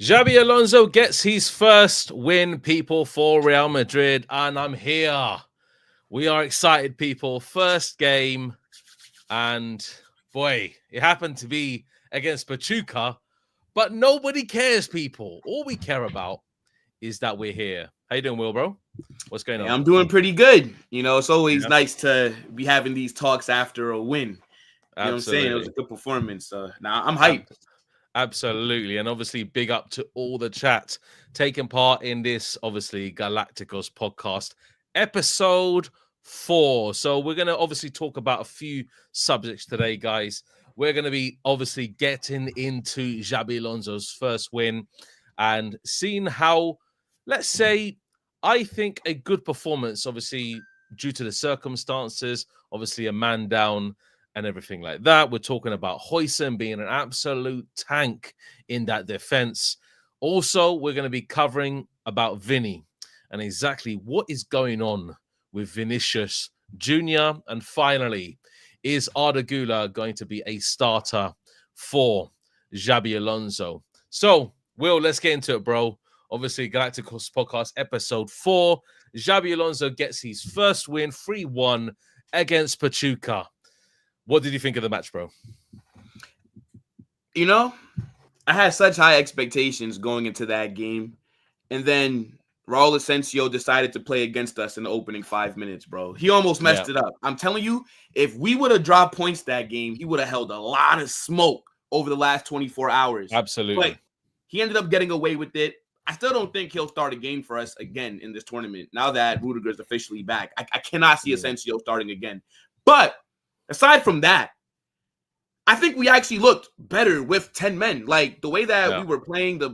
Jabi Alonso gets his first win, people, for Real Madrid, and I'm here. We are excited, people. First game, and boy, it happened to be against Pachuca, but nobody cares, people. All we care about is that we're here. How you doing, Will, bro? What's going Hey, on? I'm doing pretty good. It's always Yeah, nice to be having these talks after a win. You know what I'm saying? It was absolutely. a good performance. Now I'm hyped. Absolutely. And obviously, big up to all the chat taking part in this, obviously, Galacticos podcast, episode 4. So, we're going to obviously talk about a few subjects today, guys. We're going to be obviously getting into Jabi Alonso's first win and seeing how, let's say, I think a good performance, obviously, due to the circumstances, obviously, a man down and everything like that. We're talking about HUIJSEN being an absolute tank in that defense. Also, we're going to be covering about Vinny and exactly what is going on with Vinicius Jr. And finally, is Arda going to be a starter for Jabi Alonso? So, Will, let's get into it, bro. Obviously, Galacticos podcast episode 4. Jabi Alonso gets his first win, 3-1 against Pachuca. What did you think of the match, bro? I had such high expectations going into that game. And then Raul Asensio decided to play against us in the opening 5 minutes, bro. He almost messed it up. I'm telling you, if we would have dropped points that game, he would have held a lot of smoke over the last 24 hours. Absolutely. But he ended up getting away with it. I still don't think he'll start a game for us again in this tournament. Now that Rudiger's officially back, I cannot see Asensio starting again. But aside from that, I think we actually looked better with 10 men. Like the way that we were playing, the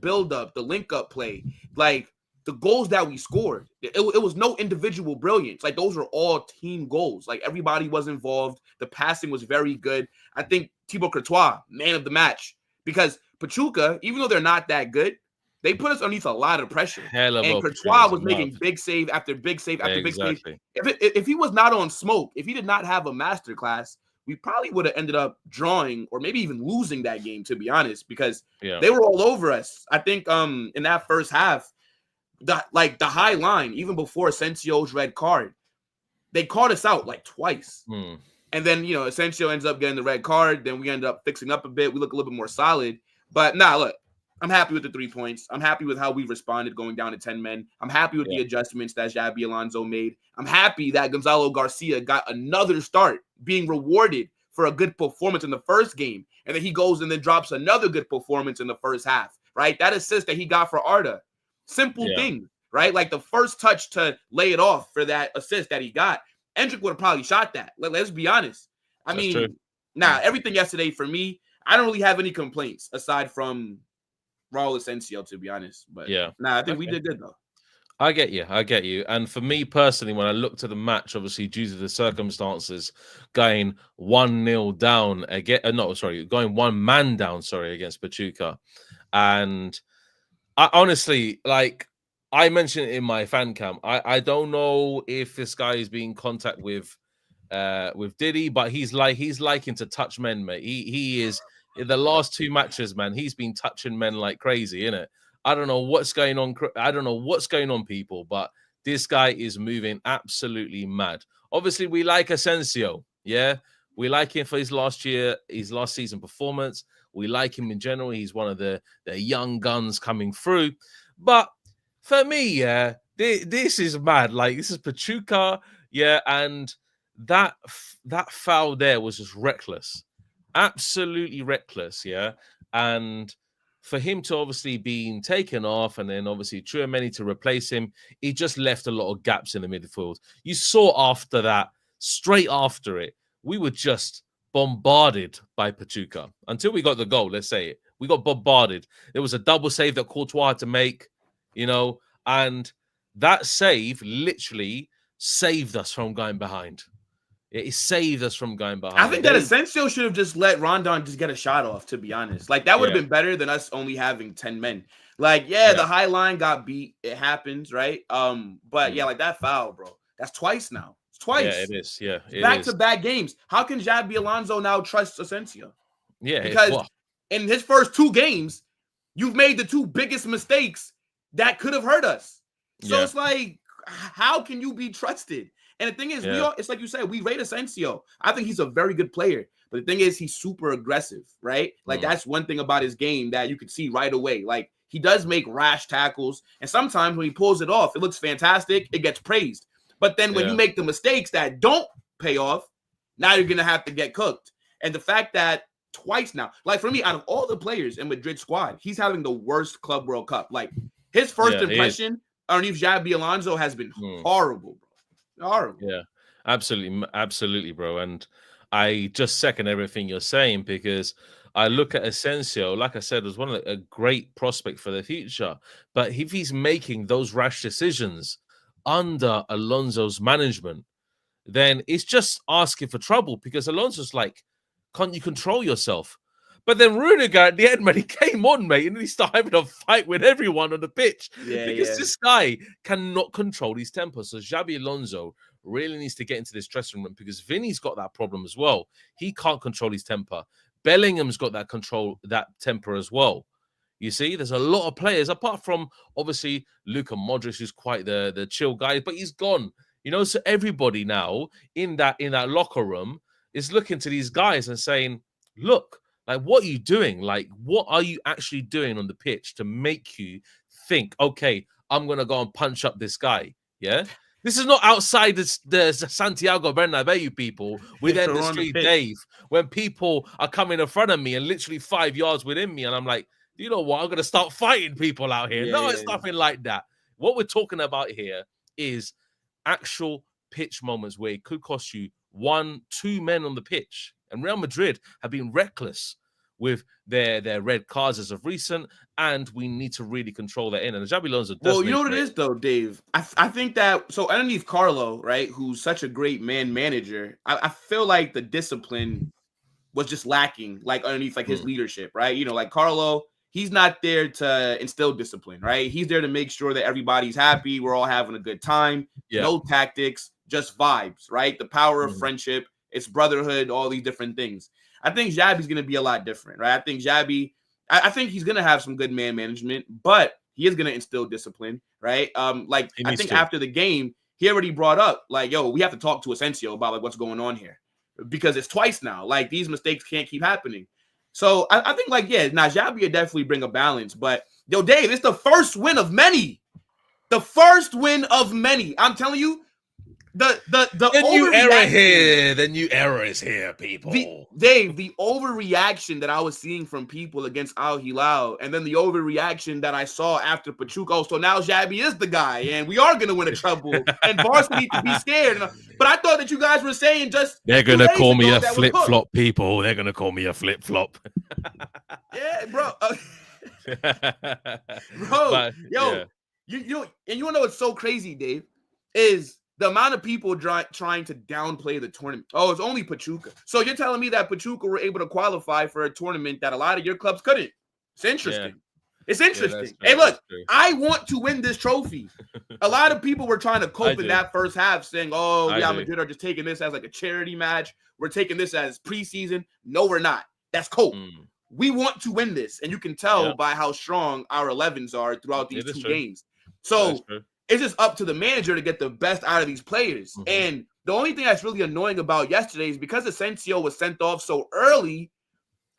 build up, the link up play, like the goals that we scored. It was no individual brilliance. Like those were all team goals. Like everybody was involved. The passing was very good. I think Thibaut Courtois, man of the match, because Pachuca, even though they're not that good, they put us underneath a lot of pressure. And Courtois was making big save after big save after big save. If he was not on smoke, if he did not have a masterclass, we probably would have ended up drawing or maybe even losing that game, to be honest, because they were all over us. I think in that first half, the high line, even before Asensio's red card, they called us out like twice. And then, Asensio ends up getting the red card. Then we end up fixing up a bit. We look a little bit more solid. But look, I'm happy with the 3 points. I'm happy with how we responded going down to 10 men. I'm happy with the adjustments that Jabi Alonso made. I'm happy that Gonzalo Garcia got another start, being rewarded for a good performance in the first game. And then he goes and then drops another good performance in the first half, right? That assist that he got for Arda. Simple thing, right? Like the first touch to lay it off for that assist that he got. Endrick would have probably shot that. Let's be honest. Everything yesterday for me, I don't really have any complaints aside from Raul Asensio, to be honest. But I think we did good though. I get you. And for me personally, when I looked at the match, obviously due to the circumstances, going 1-0 down again, going one man down, against Pachuca. And I honestly, like I mentioned it in my fan cam, I don't know if this guy is being in contact with Diddy, but he's liking to touch men, mate. He is. In the last 2 matches, man, he's been touching men like crazy, innit? I don't know what's going on, people, but this guy is moving absolutely mad. Obviously, we like Asensio, yeah? We like him for his last season performance. We like him in general. He's one of the young guns coming through. But for me, this is mad. Like, this is Pachuca, and that foul there was just reckless. Absolutely reckless, and for him to obviously being taken off and then obviously Tchouaméni to replace him, he just left a lot of gaps in the midfield. You saw after that, straight after it, we were just bombarded by Pachuca until we got the goal. Let's say it, we got bombarded. There was a double save that Courtois had to make, and that save literally saved us from going behind. It saved us from going behind. I think that Asensio should have just let Rondon just get a shot off, to be honest. Like, that would have been better than us only having 10 men. Like, the high line got beat. It happens, right? But like that foul, bro. That's twice now. It's twice. Yeah, it is. Yeah, back-to-back games. How can Jabi Alonso now trust Asensio? Yeah, because in his first 2 games, you've made the two biggest mistakes that could have hurt us. So it's like, how can you be trusted? And the thing is, it's like you said, we rate Asensio. I think he's a very good player. But the thing is, he's super aggressive, right? Like, that's one thing about his game that you can see right away. Like, he does make rash tackles. And sometimes when he pulls it off, it looks fantastic. It gets praised. But then when you make the mistakes that don't pay off, now you're going to have to get cooked. And the fact that twice now, like for me, out of all the players in Madrid squad, he's having the worst Club World Cup. Like, his first impression underneath Jabi Alonso has been horrible, bro. Horrible. Yeah, absolutely, bro. And I just second everything you're saying, because I look at Asensio, like I said, was one of a great prospect for the future. But if he's making those rash decisions under Alonso's management, then it's just asking for trouble, because Alonso's like, can't you control yourself? But then Rudiger at the end, man, he came on, mate, and he started having a fight with everyone on the pitch. Because this guy cannot control his temper. So Jabi Alonso really needs to get into this dressing room, because Vinny's got that problem as well. He can't control his temper. Bellingham's got that temper as well. You see, there's a lot of players, apart from obviously Luka Modric, who's quite the chill guy, but he's gone. You know, so everybody now in that locker room is looking to these guys and saying, look, like, what are you doing? Like, what are you actually doing on the pitch to make you think, okay, I'm going to go and punch up this guy? Yeah. This is not outside the Santiago Bernabéu, people, within the street, Dave, when people are coming in front of me and literally 5 yards within me. And I'm like, you know what? I'm going to start fighting people out here. It's nothing like that. What we're talking about here is actual pitch moments where it could cost you 1-2 men on the pitch. And Real Madrid have been reckless with their red cards as of recent, and we need to really control that in. And Jabi Alonso does. Well, you know what it is, though, Dave? I think that, so underneath Carlo, right, who's such a great man manager, I feel like the discipline was just lacking, like underneath like his leadership, right? You know, like Carlo, he's not there to instill discipline, right? He's there to make sure that everybody's happy, we're all having a good time, no tactics, just vibes, right? The power of friendship, it's brotherhood, all these different things. I think Jabi's going to be a lot different, right? I think Jabi, I think he's going to have some good man management, but he is going to instill discipline, right? Like, I think after the game, he already brought up, like, yo, we have to talk to Asensio about like what's going on here, because it's twice now. Like, these mistakes can't keep happening. So I think, like, now Jabi will definitely bring a balance. But, yo, Dave, it's the first win of many. The first win of many. I'm telling you, the new era here. The new era is here, people. Dave, the overreaction that I was seeing from people against Al Hilal, and then the overreaction that I saw after Pachuca. So now Jabi is the guy, and we are going to win a treble, and Barca need to be scared. But I thought that you guys were saying just they're going to call me a flip-flop, people. They're going to call me a flip-flop. Yeah, bro. You want to know what's so crazy, Dave, is the amount of people trying to downplay the tournament. Oh, it's only Pachuca. So you're telling me that Pachuca were able to qualify for a tournament that a lot of your clubs couldn't. It's interesting. Yeah. It's interesting. Hey, look, I want to win this trophy. A lot of people were trying to cope in that first half, saying, oh, Real Madrid are just taking this as like a charity match. We're taking this as preseason. No, we're not. That's cope. We want to win this. And you can tell by how strong our 11s are throughout these two games. So it's just up to the manager to get the best out of these players. And the only thing that's really annoying about yesterday is because Asensio was sent off so early,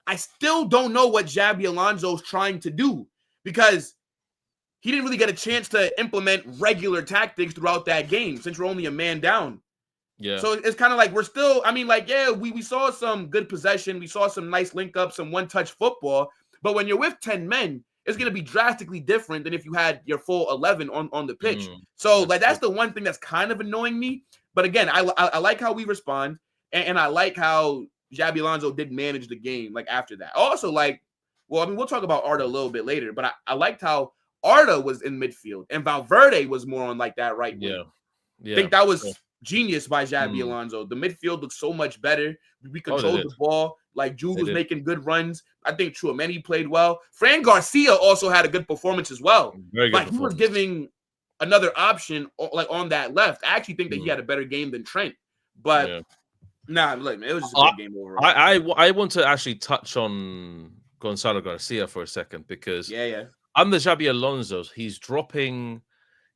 I still don't know what Jabi Alonso's trying to do, because he didn't really get a chance to implement regular tactics throughout that game since we're only a man down. Yeah. So it's kind of like we're still, I mean, like, we saw some good possession. We saw some nice link up, some one-touch football. But when you're with 10 men, it's going to be drastically different than if you had your full 11 on the pitch. So that's the one thing that's kind of annoying me. But again, I like how we respond, and I like how Jabi Alonso did manage the game like after that. Also, like, well, I mean, we'll talk about Arda a little bit later, but I liked how Arda was in midfield and Valverde was more on like that right wing. I think that was genius by Jabi Alonso. The midfield looked so much better. We controlled the ball. Like, Jude was making good runs. I think Tchouaméni played well. Fran Garcia also had a good performance as well. Like, he was giving another option like on that left. I actually think that he had a better game than Trent. But look, man, it was just a good game overall. I want to actually touch on Gonzalo Garcia for a second, because Yeah. under Jabi Alonso, he's dropping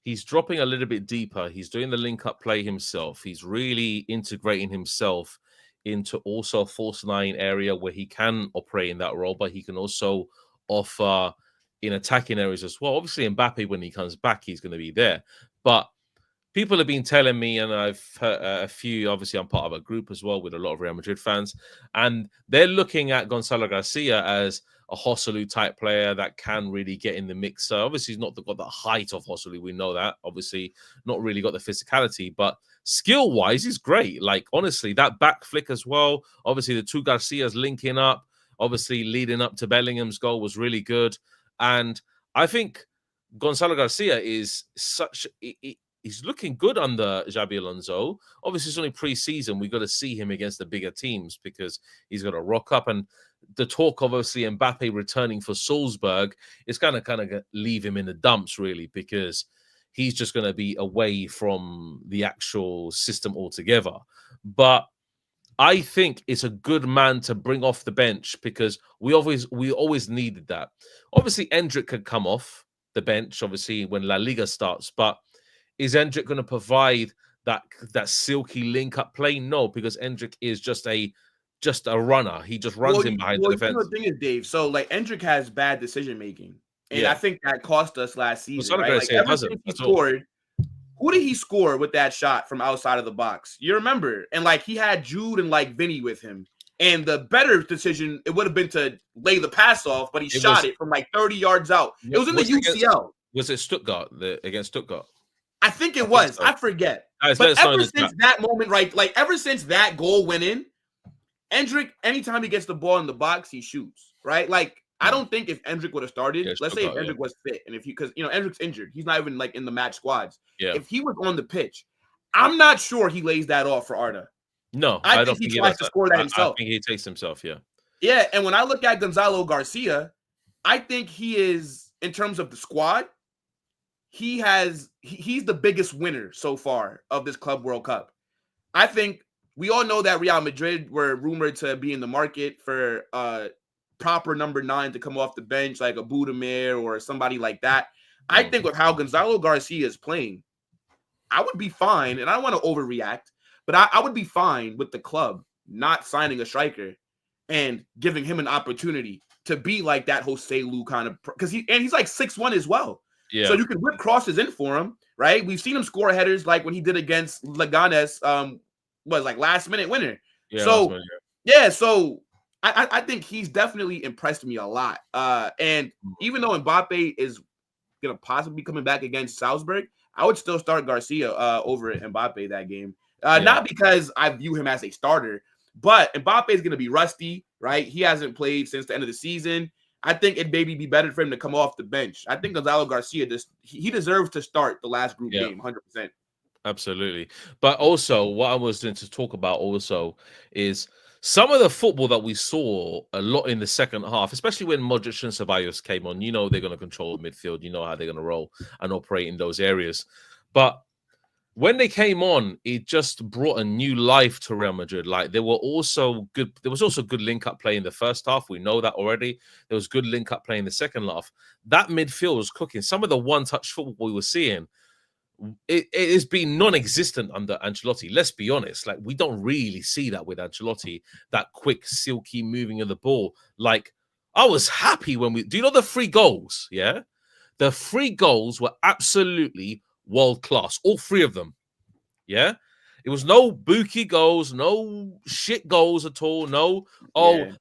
a little bit deeper. He's doing the link up play himself. He's really integrating himself into also a false nine area where he can operate in that role, but he can also offer in attacking areas as well. Obviously, Mbappe, when he comes back, he's going to be there. But people have been telling me, and I've heard a few, obviously I'm part of a group as well with a lot of Real Madrid fans, and they're looking at Gonzalo Garcia as a Joselu type player that can really get in the mix. So obviously he's not got the height of Joselu, we know that. Obviously not really got the physicality, but skill-wise, he's great. Like, honestly, that back flick as well, obviously the two Garcias linking up, obviously leading up to Bellingham's goal was really good. And I think Gonzalo Garcia is such... He's looking good under Jabi Alonso. Obviously, it's only pre-season. We've got to see him against the bigger teams because he's got to rock up. And the talk of obviously Mbappe returning for Salzburg is kind of leave him in the dumps, really, because he's just going to be away from the actual system altogether. But I think it's a good man to bring off the bench because we always needed that. Obviously, Endrick could come off the bench, obviously, when LaLiga starts, but is Endrick going to provide that silky link-up play? No, because Endrick is just a runner. He just runs in behind the defense. The thing is, Dave, so like Endrick has bad decision-making. And I think that cost us last season. Right? Like, ever since he scored, who did he score with that shot from outside of the box? You remember? And like he had Jude and like Vinny with him. And the better decision, it would have been to lay the pass off, but he shot it from like 30 yards out. It was in the UCL. Was it Stuttgart, against Stuttgart? I think it was. So. I forget. But ever since that moment, right? Like ever since that goal went in, Endrick, anytime he gets the ball in the box, he shoots. Right? Like I don't think if Endrick would have started, let's say if Endrick was fit, and if because Endrick's injured, he's not even like in the match squads. Yeah. If he was on the pitch, I'm not sure he lays that off for Arda. No, I think he tries to score that himself. I think he takes himself. Yeah. Yeah, and when I look at Gonzalo Garcia, I think he is in terms of the squad. He's the biggest winner so far of this Club World Cup. I think we all know that Real Madrid were rumored to be in the market for proper number 9 to come off the bench, like a Budimir or somebody like that. I think with how Gonzalo Garcia is playing, I would be fine, and I don't want to overreact, but I would be fine with the club not signing a striker and giving him an opportunity to be like that Joselu kind of, because he's like 6'1" as well. Yeah. So you can whip crosses in for him, right? We've seen him score headers like when he did against Leganes, was like last minute winner. Yeah, so I think he's definitely impressed me a lot. And even though Mbappe is gonna possibly be coming back against Salzburg, I would still start Garcia over Mbappe that game. Not because I view him as a starter, but Mbappe is gonna be rusty, right? He hasn't played since the end of the season. I think it'd maybe be better for him to come off the bench. I think Gonzalo Garcia he deserves to start the last group game, 100%. Absolutely. But also, what I was going to talk about also is some of the football that we saw a lot in the second half, especially when Modric and Ceballos came on. You know they're going to control midfield. You know how they're going to roll and operate in those areas. But when they came on, it just brought a new life to Real Madrid. Like there was also good link-up play in the first half. We know that already. There was good link-up play in the second half. That midfield was cooking. Some of the one-touch football we were seeing, it has been non-existent under Ancelotti. Let's be honest. Like we don't really see that with Ancelotti. That quick, silky moving of the ball. Like I was happy when do you know the 3 goals? Yeah, the 3 goals were absolutely world class, all 3 of them. Yeah, it was no bookie goals, no shit goals at all, no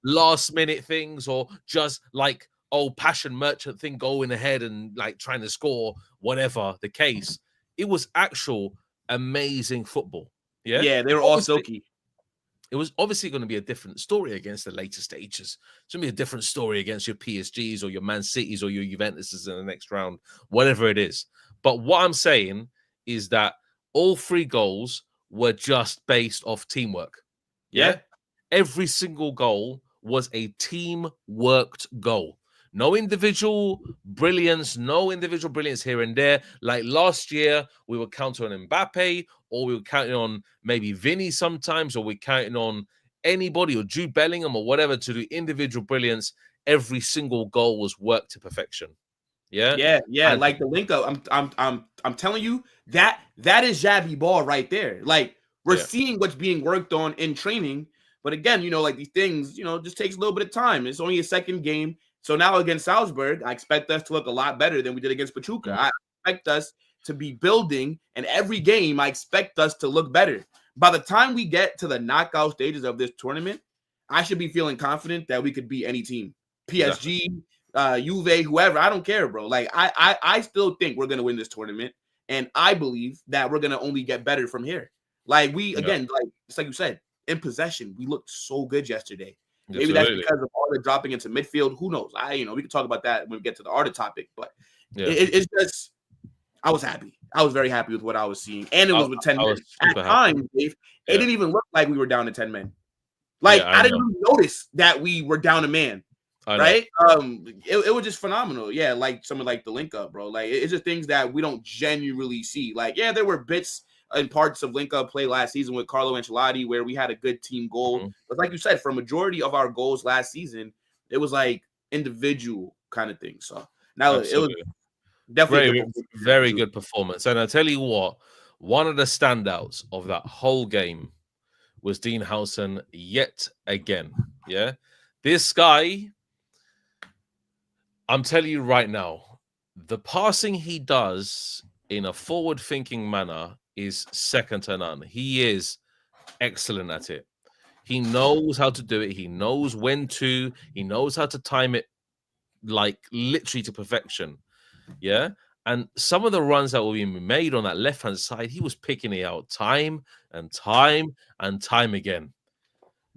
last minute things or just like passion merchant thing going ahead and like trying to score, whatever the case. It was actual amazing football. Yeah, they were all silky. It was obviously going to be a different story against the later stages. It's going to be a different story against your PSGs or your Man Cities or your Juventuses in the next round, whatever it is. But what I'm saying is that all 3 goals were just based off teamwork. Yeah? Every single goal was a team-worked goal. No individual brilliance here and there. Like last year, we were counting on Mbappe, or we were counting on maybe Vinny sometimes, or we're counting on anybody or Jude Bellingham or whatever to do individual brilliance. every single goal was worked to perfection. Yeah. And Like the link up, I'm telling you that is Jabi ball right there. Like we're seeing what's being worked on in training, but again, like these things, just takes a little bit of time. It's only a second game, so now against Salzburg, I expect us to look a lot better than we did against Pachuca. I expect us to be building, and every game I expect us to look better. By the time we get to the knockout stages of this tournament, I should be feeling confident that we could beat any team, PSG. Juve, whoever, I don't care, bro. Like I still think we're gonna win this tournament, and I believe that we're gonna only get better from here. Like again, like it's like you said, in possession, we looked so good yesterday. Maybe that's because of Arda dropping into midfield. Who knows? We can talk about that when we get to the Arda topic, but it's just I was happy. I was very happy with what I was seeing, and it was with 10 men. At times, Dave, it didn't even look like we were down to 10 men. Like I didn't even notice that we were down a man. Right? It was just phenomenal. Yeah, like some of like the link up, bro. Like it's just things that we don't genuinely see. Like, there were bits and parts of link up play last season with Carlo Ancelotti where we had a good team goal. But like you said, for a majority of our goals last season, it was like individual kind of thing. So now it was definitely very good performance. And I tell you what, one of the standouts of that whole game was Dean Hson yet again. Yeah. This guy, I'm telling you right now, the passing he does in a forward-thinking manner is second to none. He is excellent at it. He knows how to do it. He knows when to. He knows how to time it, like literally to perfection. Yeah. And some of the runs that were being made on that left-hand side, he was picking it out time and time and time again.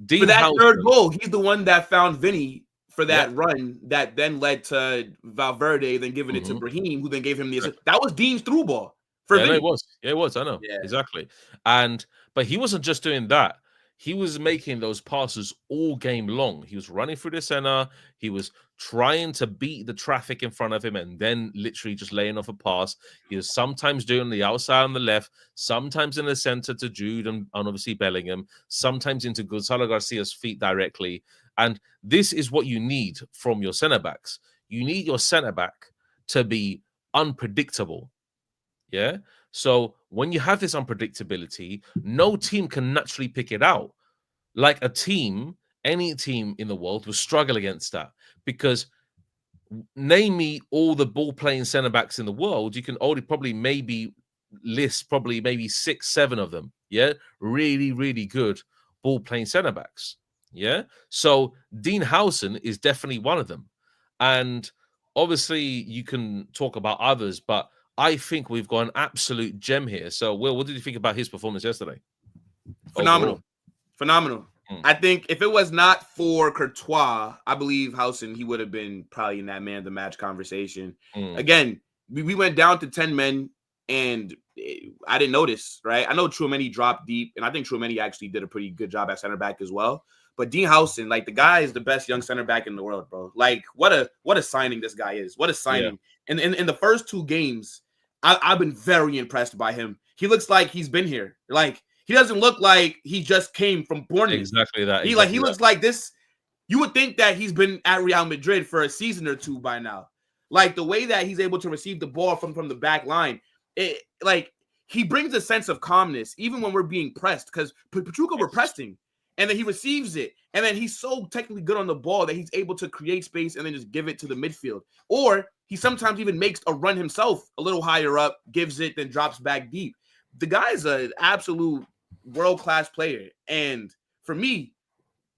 For that third goal, he's the one that found Vinny for that run that then led to Valverde, then giving it to Brahim, who then gave him the assist. That was Dean's through ball for Vinny. No, it was. Yeah, it was. I know. Yeah. Exactly. But he wasn't just doing that. He was making those passes all game long. He was running through the center. He was trying to beat the traffic in front of him and then literally just laying off a pass. He was sometimes doing the outside on the left, sometimes in the center to Jude and obviously Bellingham, sometimes into Gonzalo Garcia's feet directly. And this is what you need from your center backs. You need your center back to be unpredictable. Yeah. So when you have this unpredictability, no team can naturally pick it out. Like a team, any team in the world will struggle against that, because name me all the ball playing center backs in the world. You can only probably list maybe 6, 7 of them. Yeah. Really, really good ball playing center backs. Yeah. So Dean Hson is definitely one of them. And obviously you can talk about others, but I think we've got an absolute gem here. So, Will, what did you think about his performance yesterday? Phenomenal. I think if it was not for Courtois, I believe Hson, he would have been probably in that man of the match conversation. Again, we went down to 10 men, and I didn't notice, right? I know Tchouaméni dropped deep, and I think Tchouaméni actually did a pretty good job at center back as well. But Dean Hson, like, the guy is the best young center back in the world, bro. Like, what a signing this guy is. What a signing. Yeah. And in the first 2 games, I've been very impressed by him. He looks like he's been here. Like, he doesn't look like he just came from Bournemouth. Exactly that. He looks like this. You would think that he's been at Real Madrid for a season or 2 by now. Like, the way that he's able to receive the ball from the back line, he brings a sense of calmness even when we're being pressed, because Pachuca were pressing. And then he receives it. And then he's so technically good on the ball that he's able to create space and then just give it to the midfield. Or he sometimes even makes a run himself a little higher up, gives it, then drops back deep. The guy's an absolute world-class player. And for me,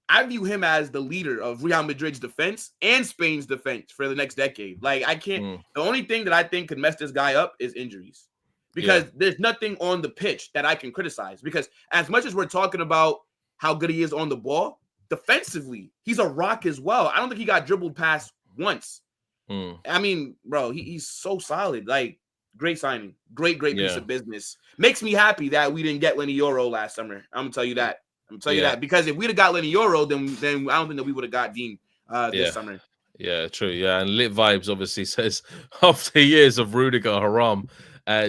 I view him as the leader of Real Madrid's defense and Spain's defense for the next decade. Like, I can't – the only thing that I think could mess this guy up is injuries. Because there's nothing on the pitch that I can criticize. Because as much as we're talking about how good he is on the ball, defensively, he's a rock as well. I don't think he got dribbled past once. I mean, bro, he's so solid. Like, great signing. Great piece of business. Makes me happy that we didn't get Lenny Yoro last summer. I'm going to tell you that. Because if we'd have got Lenny Yoro, then I don't think that we would have got Dean this summer. Yeah, true. Yeah, and Lit Vibes obviously says, after years of Rudiger haram,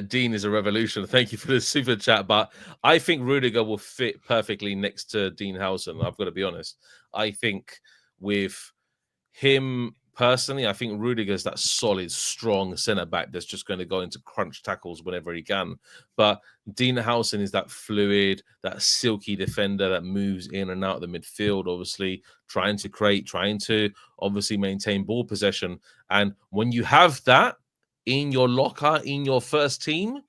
Dean is a revolution. Thank you for the super chat. But I think Rudiger will fit perfectly next to Dean Hson. I've got to be honest. I think with him personally, I think Rudiger's that solid, strong centre back that's just going to go into crunch tackles whenever he can. But Dean Hson is that fluid, that silky defender that moves in and out of the midfield, obviously trying to create, trying to obviously maintain ball possession. And when you have that in your locker, in your first team,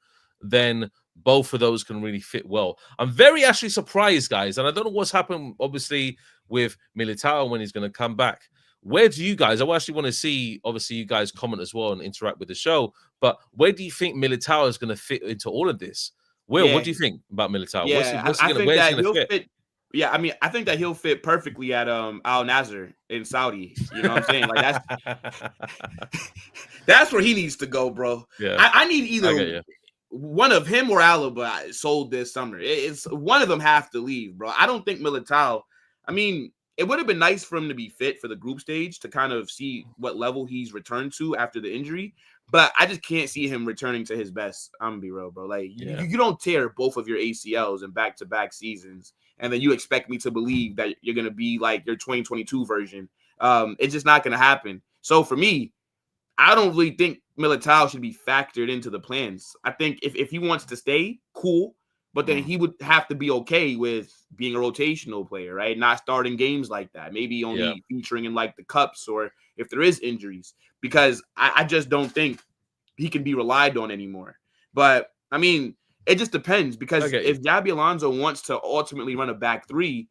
then both of those can really fit well. I'm very actually surprised, guys, and I don't know what's happened, obviously, with Militao when he's going to come back. Where do you guys, I actually want to see, obviously, you guys comment as well and interact with the show, but where do you think Militao is going to fit into all of this? Will, what do you think about Militao? Yeah, I think that he'll fit. Yeah, I mean, I think that he'll fit perfectly at Al Nassr in Saudi. You know what I'm saying? Like that's where he needs to go, bro. Yeah, I need either one of him or Alaba sold this summer. It's one of them have to leave, bro. I don't think Militao. I mean, it would have been nice for him to be fit for the group stage to kind of see what level he's returned to after the injury. But I just can't see him returning to his best. I'm gonna be real, bro. Like you don't tear both of your ACLs in back-to-back seasons, and then you expect me to believe that you're gonna be like your 2022 version. It's just not gonna happen. So for me, I don't really think Militao should be factored into the plans. I think if he wants to stay, cool. But then he would have to be okay with being a rotational player, right? Not starting games like that. Maybe only featuring in like the cups or if there is injuries, because I just don't think he can be relied on anymore. But I mean, it just depends, because if Jabi Alonso wants to ultimately run a back three,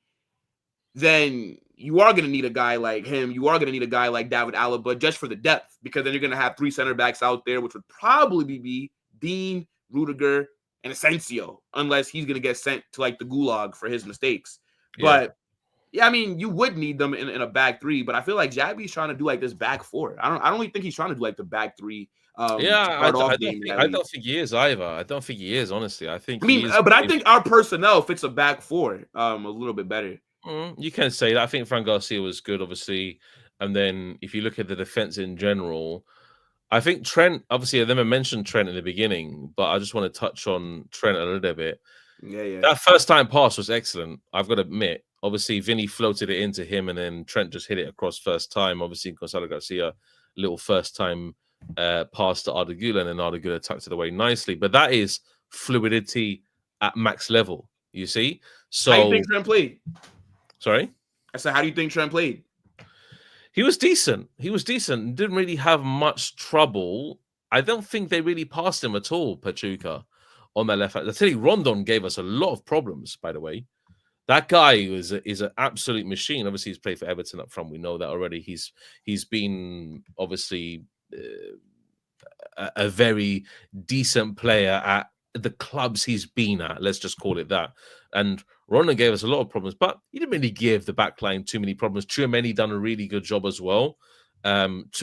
then you are going to need a guy like him. You are going to need a guy like David Alaba just for the depth, because then you're going to have three center backs out there, which would probably be Dean, Rudiger, and Asensio, unless he's going to get sent to like the gulag for his mistakes. But yeah, I mean, you would need them in a back three, but I feel like Jabi's trying to do like this back four. I don't really think he's trying to do like the back three. I don't think he is either. I don't think he is, honestly. I mean, but I think our personnel fits a back four a little bit better. You can say that. I think Fran Garcia was good, obviously. And then if you look at the defense in general, I think Trent, obviously, I never mentioned Trent in the beginning, but I just want to touch on Trent a little bit. Yeah. That first time pass was excellent, I've got to admit. Obviously, Vinny floated it into him, and then Trent just hit it across first time. Obviously, Gonzalo Garcia, little first time pass to Arda Güler, and then Arda Güler tucked it away nicely. But that is fluidity at max level, you see? So, how do you think Trent played? Sorry? I said, how do you think Trent played? He was decent. Didn't really have much trouble. I don't think they really passed him at all, Pachuca, on their left hand. I tell you, Rondon gave us a lot of problems, by the way. That guy is an absolute machine. Obviously, he's played for Everton up front. We know that already. He's been, obviously, a very decent player at the clubs he's been at. Let's just call it that. And Rondon gave us a lot of problems, but he didn't really give the backline too many problems. Tchouaméni done a really good job as well,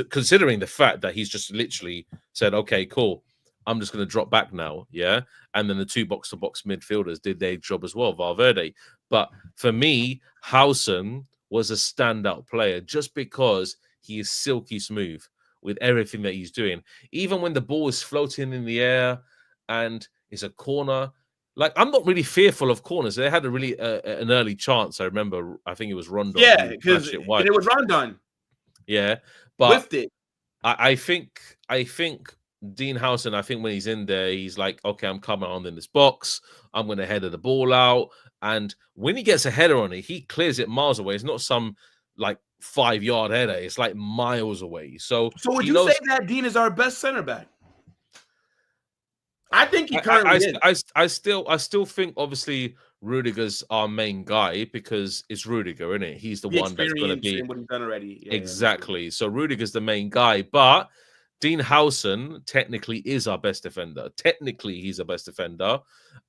considering the fact that he's just literally said, okay, cool, I'm just going to drop back now, yeah? And then the two box-to-box midfielders did their job as well, Valverde. But for me, Hson was a standout player just because he is silky smooth with everything that he's doing. Even when the ball is floating in the air and it's a corner, like, I'm not really fearful of corners. They had a really an early chance. I remember, I think it was Rondon. Yeah, because it was Rondon. Yeah, but Whiffed it. I think Dean Hson, I think when he's in there, he's like, okay, I'm coming on in this box. I'm going to header the ball out. And when he gets a header on it, he clears it miles away. It's not some like 5-yard header. It's like miles away. So would you say that Dean is our best center back? I think he currently is. I still think, obviously, Rudiger's our main guy because it's Rudiger, isn't it? He's the one that's going to be what he's done already. Yeah, exactly. So Rudiger's the main guy, but Dean Hson technically is our best defender. Technically, he's our best defender,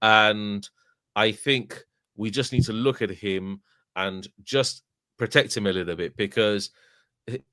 and I think we just need to look at him and just protect him a little bit because,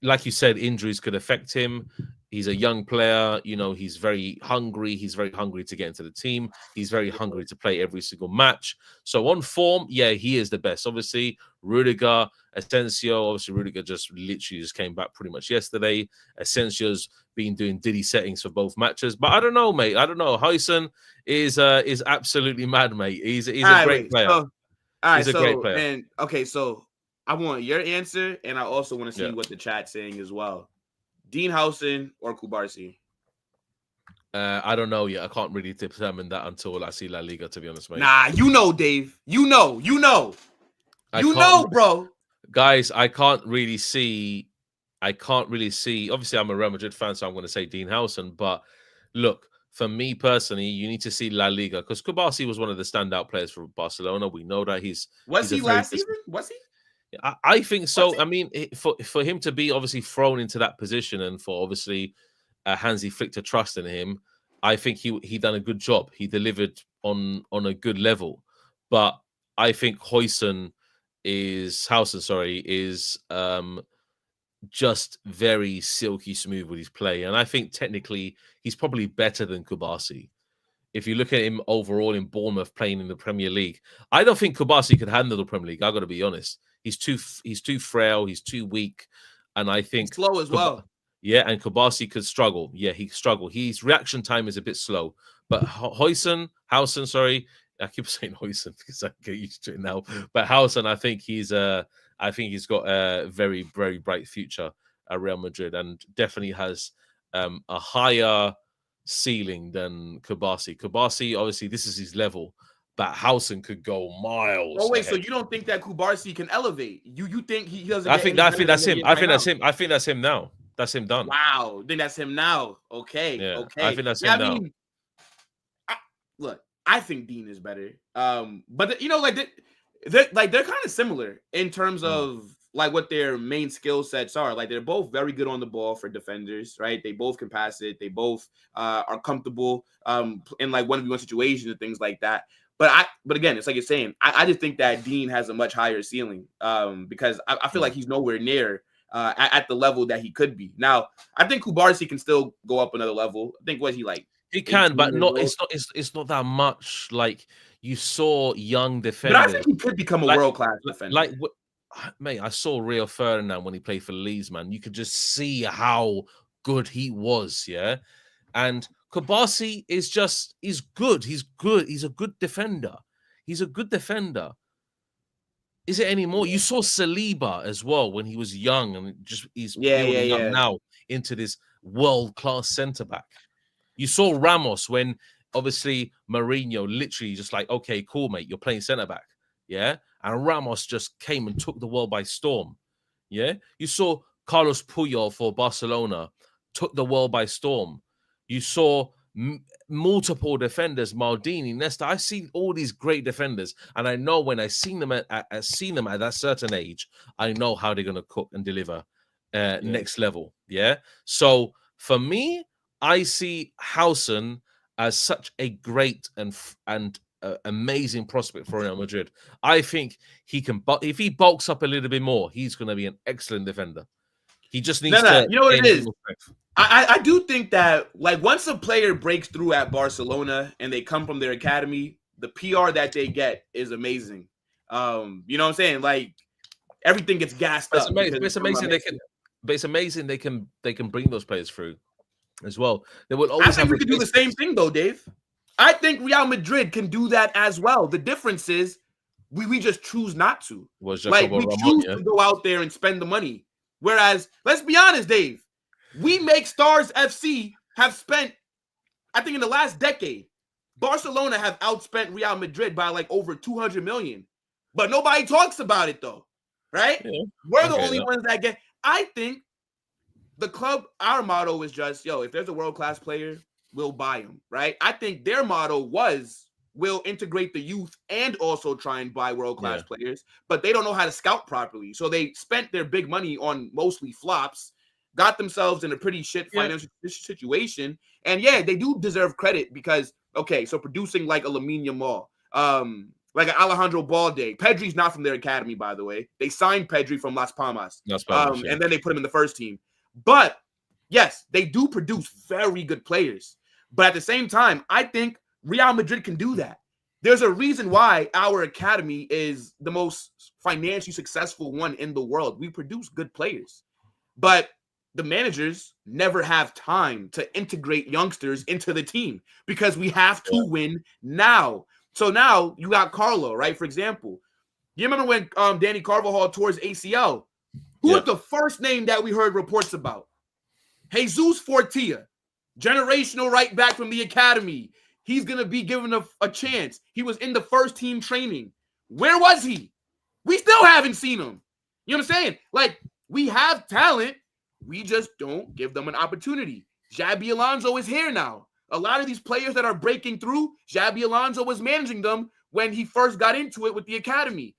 like you said, injuries could affect him. He's a young player, you know, he's very hungry. He's very hungry to get into the team. He's very hungry to play every single match. So on form, yeah, he is the best. Obviously, Rudiger, Asensio, obviously Rudiger literally just came back pretty much yesterday. Asensio's been doing Diddy settings for both matches. But I don't know, mate. I don't know. Hson is absolutely mad, mate. He's a great player. He's a great player. And okay, so I want your answer, and I also want to see what the chat's saying as well. Dean Hson or Kubarsi? I don't know yet. I can't really determine that until I see La Liga, to be honest, mate. Nah, you know, Dave. You know, bro. Guys, I can't really see. Obviously, I'm a Real Madrid fan, so I'm going to say Dean Howson. But look, for me personally, you need to see La Liga because Kubarsi was one of the standout players for Barcelona. We know that was he last season? Was he? I think so. I mean, for him to be obviously thrown into that position and for obviously Hansi Flick to trust in him, I think he done a good job. He delivered on a good level. But I think Housen is just very silky smooth with his play. And I think technically he's probably better than Kubarsi. If you look at him overall in Bournemouth playing in the Premier League, I don't think Kubarsi could handle the Premier League. I got to be honest. He's too frail. He's too weak. And I think he's slow as well. Yeah, and Kubarsi could struggle. Yeah, he could struggle. His reaction time is a bit slow. But Housen, I keep saying Housen because I get used to it now. But Housen, I think he's got a very, very bright future at Real Madrid and definitely has a higher ceiling than Kubarsi. Kubarsi, obviously, this is his level, but Housen could go miles. Oh wait, so you don't think that Kubarsi can elevate? You think he doesn't? I think that's him. I think that's him now. That's him done. Wow, then that's him now. Okay, yeah, okay. I think that's him now. Look, I think Dean is better. But they're kind of similar in terms of like what their main skill sets are. Like they're both very good on the ball for defenders, right? They both can pass it. They both are comfortable in like 1v1 situations and things like that. But again, it's like you're saying, I just think that Dean has a much higher ceiling because I feel like he's nowhere near at the level that he could be. Now, I think Kubarsi can still go up another level. I think he like? He can, but it's not that much. Like you saw young defenders. But I think he could become a world-class defender. Mate, I saw Rio Ferdinand when he played for Leeds, man. You could just see how good he was, yeah? And Kubarsi he's good. He's good. He's a good defender. Is it anymore? You saw Saliba as well when he was young and he's building up now into this world-class centre-back. You saw Ramos when obviously Mourinho literally just like, okay, cool, mate, you're playing centre-back. Yeah. And Ramos just came and took the world by storm. Yeah. You saw Carlos Puyol for Barcelona took the world by storm. You saw multiple defenders, Maldini, Nesta. I've seen all these great defenders, and I know when I've seen them at that certain age, I know how they're going to cook and deliver next level. Yeah. So for me, I see Housen as such a great and amazing prospect for Real Madrid. I think he can, but if he bulks up a little bit more, he's going to be an excellent defender. He just needs to. You know what it is? I do think that like once a player breaks through at Barcelona and they come from their academy, the PR that they get is amazing. You know what I'm saying? Like everything gets gassed up. It's amazing they can bring those players through as well. They will always. I think we could do the same thing though, Dave. I think Real Madrid can do that as well. The difference is we just choose not to. We choose to go out there and spend the money. Whereas, let's be honest, Dave, we make Stars FC have spent, I think in the last decade, Barcelona have outspent Real Madrid by like over 200 million. But nobody talks about it though, right? Yeah. We're the only ones that get. I think the club, our motto is just, if there's a world-class player, we'll buy him, right? I think their motto was, we'll integrate the youth and also try and buy world-class players, but they don't know how to scout properly. So they spent their big money on mostly flops, got themselves in a pretty shit financial situation. And they do deserve credit because, so producing like a Lamine Yamal, like an Alejandro Balde. Pedri's not from their academy, by the way. They signed Pedri from Las Palmas. And then they put him in the first team. But yes, they do produce very good players. But at the same time, I think Real Madrid can do that. There's a reason why our academy is the most financially successful one in the world. We produce good players, but the managers never have time to integrate youngsters into the team because we have to win now. So now you got Carlo, right? For example, You remember when Danny Carvajal tore his ACL? Who was the first name that we heard reports about? Jesus Fortia, generational right back from the academy. He's going to be given a chance. He was in the first team training. Where was he? We still haven't seen him. You know what I'm saying? Like, we have talent. We just don't give them an opportunity. Jabi Alonso is here now. A lot of these players that are breaking through, Jabi Alonso was managing them when he first got into it with the academy.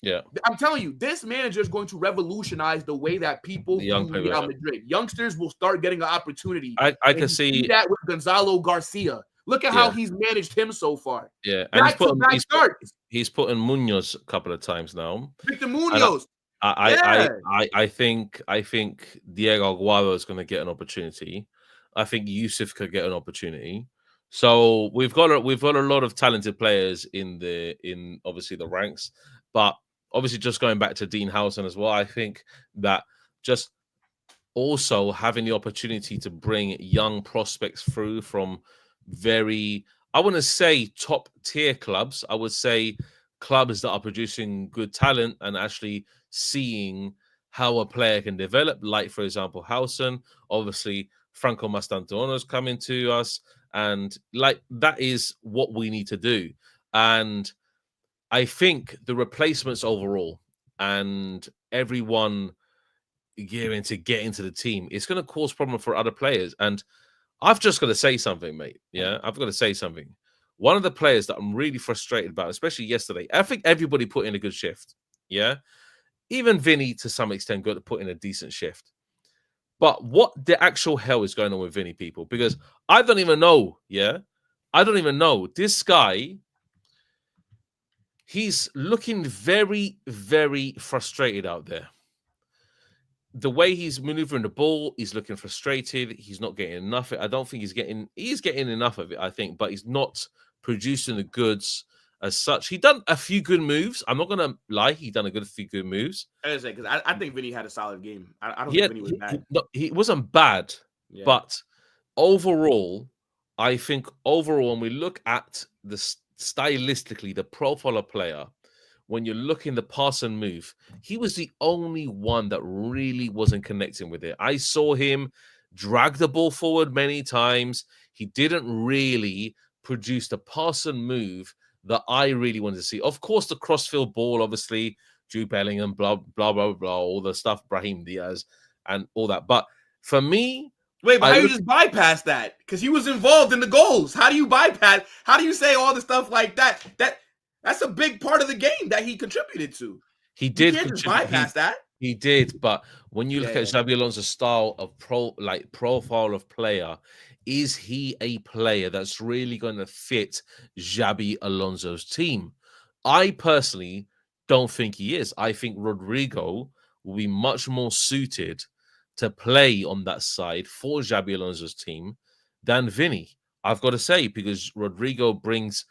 Yeah. I'm telling you, this manager is going to revolutionize the way that people view Real Madrid. Youngsters will start getting an opportunity. I can see that with Gonzalo Garcia. Look at how he's managed him so far. Yeah, and he's put in Munoz a couple of times now. Victor Munoz. I think Diego Aguado is going to get an opportunity. I think Yousef could get an opportunity. So we've got a lot of talented players in obviously the ranks, but obviously just going back to Dean Howson as well, I think that just also having the opportunity to bring young prospects through from very, I wouldn't say top tier clubs. I would say clubs that are producing good talent and actually seeing how a player can develop. Like, for example, Hson, obviously Franco Mastantuono's coming to us. And like, that is what we need to do. And I think the replacements overall and everyone gearing to get into the team, it's going to cause problem for other players. And I've just got to say something, mate. Yeah, I've got to say something. One of the players that I'm really frustrated about, especially yesterday, I think everybody put in a good shift. Yeah, even Vinny to some extent got to put in a decent shift. But what the actual hell is going on with Vinny, people? Because I don't even know. Yeah, I don't even know. This guy, he's looking very, very frustrated out there. The way he's maneuvering the ball, he's looking frustrated. He's not getting enough of it. I don't think he's getting enough of it, I think, but he's not producing the goods as such. He done a few good moves. I'm not going to lie. He done a few good moves. I think Vinny had a solid game. I don't think Vinny was bad. He wasn't bad, but overall, I think when we look at the stylistically, the profile of player, when you're looking the pass and move, he was the only one that really wasn't connecting with it. I saw him drag the ball forward many times. He didn't really produce the pass and move that I really wanted to see. Of course, the crossfield ball, obviously, Jude Bellingham, blah, blah, blah, blah, all the stuff, Brahim Diaz, and all that. But for me... Wait, but how do you just bypass that? Because he was involved in the goals. How do you bypass? How do you say all the stuff like that? That's a big part of the game that he contributed to. He did. You can't just bypass that. He did, but when you look at Xabi Alonso's style of profile of player, is he a player that's really going to fit Xabi Alonso's team? I personally don't think he is. I think Rodrigo will be much more suited to play on that side for Xabi Alonso's team than Vinny. I've got to say, because Rodrigo brings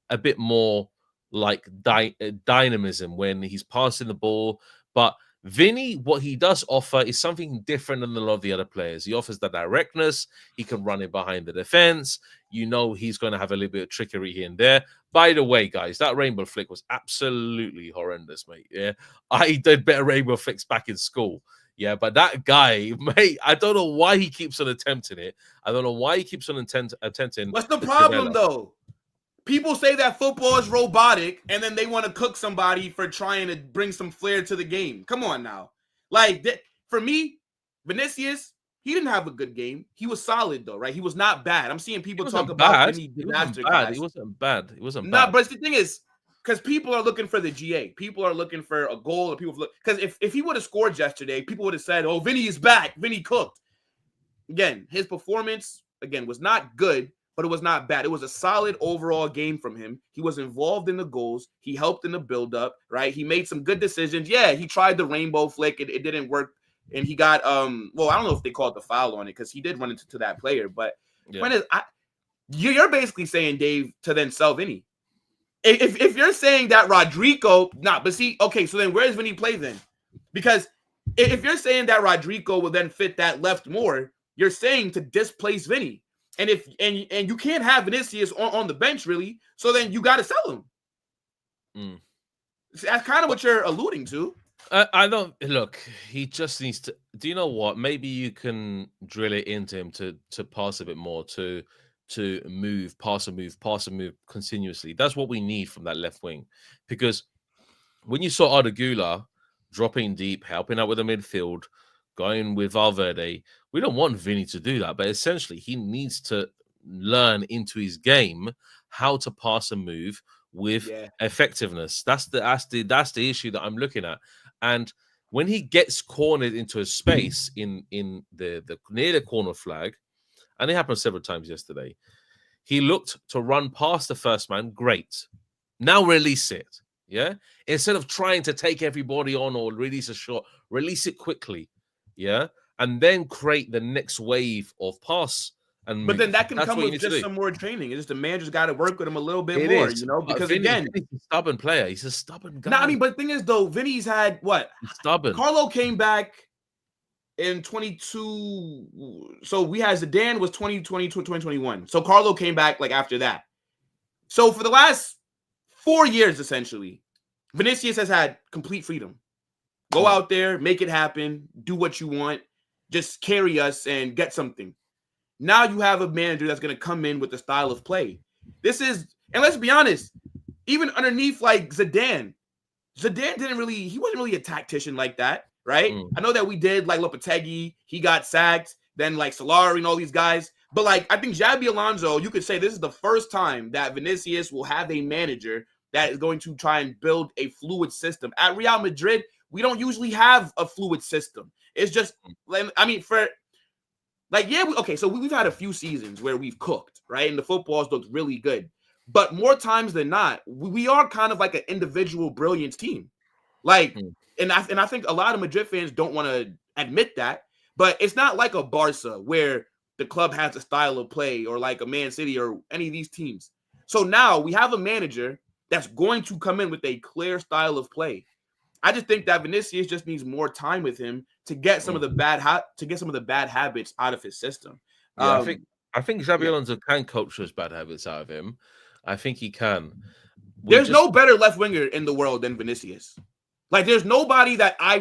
a bit more like dynamism when he's passing the ball. But Vinny, what he does offer is something different than a lot of the other players. He offers the directness. He can run it behind the defense. You know he's going to have a little bit of trickery here and there. By the way, guys, that rainbow flick was absolutely horrendous, mate. Yeah, I did better rainbow flicks back in school. Yeah, but that guy, mate, I don't know why he keeps on attempting it. I don't know why he keeps on attempting. What's the problem, though? People say that football is robotic, and then they want to cook somebody for trying to bring some flair to the game. Come on now. Like, for me, Vinicius, he didn't have a good game. He was solid, though, right? He was not bad. I'm seeing people talk about Vinny disaster guys. He wasn't bad. He wasn't bad. No, but the thing is, because people are looking for the GA. People are looking for a goal. Because if he would have scored yesterday, people would have said, oh, Vinny is back. Vinny cooked. Again, his performance, was not good, but it was not bad. It was a solid overall game from him. He was involved in the goals. He helped in the build-up, right? He made some good decisions. Yeah, he tried the rainbow flick. It didn't work. And he got, I don't know if they called the foul on it because he did run into that player. But point is, you're basically saying, Dave, to then sell Vinny. If you're saying that Rodrigo, so then where's Vinny play then? Because if you're saying that Rodrigo will then fit that left more, you're saying to displace Vinny. And and you can't have Vinicius on the bench, really. So then you got to sell him. That's kind of what you're alluding to. I don't look. He just needs to. Do you know what? Maybe you can drill it into him to pass a bit more, to move, pass and move continuously. That's what we need from that left wing, because when you saw Arda Güler dropping deep, helping out with the midfield, going with Valverde, we don't want Vinny to do that. But essentially, he needs to learn into his game how to pass and move with effectiveness. That's the issue that I'm looking at. And when he gets cornered into a space in the near the corner flag, and it happened several times yesterday, he looked to run past the first man. Great. Now release it. Yeah. Instead of trying to take everybody on or release a shot, release it quickly. Yeah. And then create the next wave of pass. But then that can come with just some more training. It's just the man just got to work with him a little bit more, you know, because again, Vinny's a stubborn player. He's a stubborn guy. No, I mean, but the thing is, though, Vinny's had what? He's stubborn. Carlo came back in 22. So we had Zidane was 2020 to 2021. So Carlo came back like after that. So for the last 4 years, essentially, Vinicius has had complete freedom. Go out there, make it happen, do what you want, just carry us and get something. Now you have a manager that's going to come in with the style of play. This is, and let's be honest, even underneath like Zidane wasn't really a tactician like that, right? I know that we did like Lopetegui, he got sacked, then like Solari and all these guys. But like, I think Jabi Alonso, you could say this is the first time that Vinicius will have a manager that is going to try and build a fluid system. At Real Madrid, we don't usually have a fluid system. It's just, I mean, so we've had a few seasons where we've cooked, right? And the football's looked really good. But more times than not, we are kind of like an individual brilliance team. Like, and I think a lot of Madrid fans don't want to admit that, but it's not like a Barca where the club has a style of play, or like a Man City or any of these teams. So now we have a manager that's going to come in with a clear style of play. I just think that Vinicius just needs more time with him to get some of the bad habits out of his system. Yeah, I think Xabi Alonso can coach those bad habits out of him. I think he can. There's no better left winger in the world than Vinicius. Like, there's nobody that I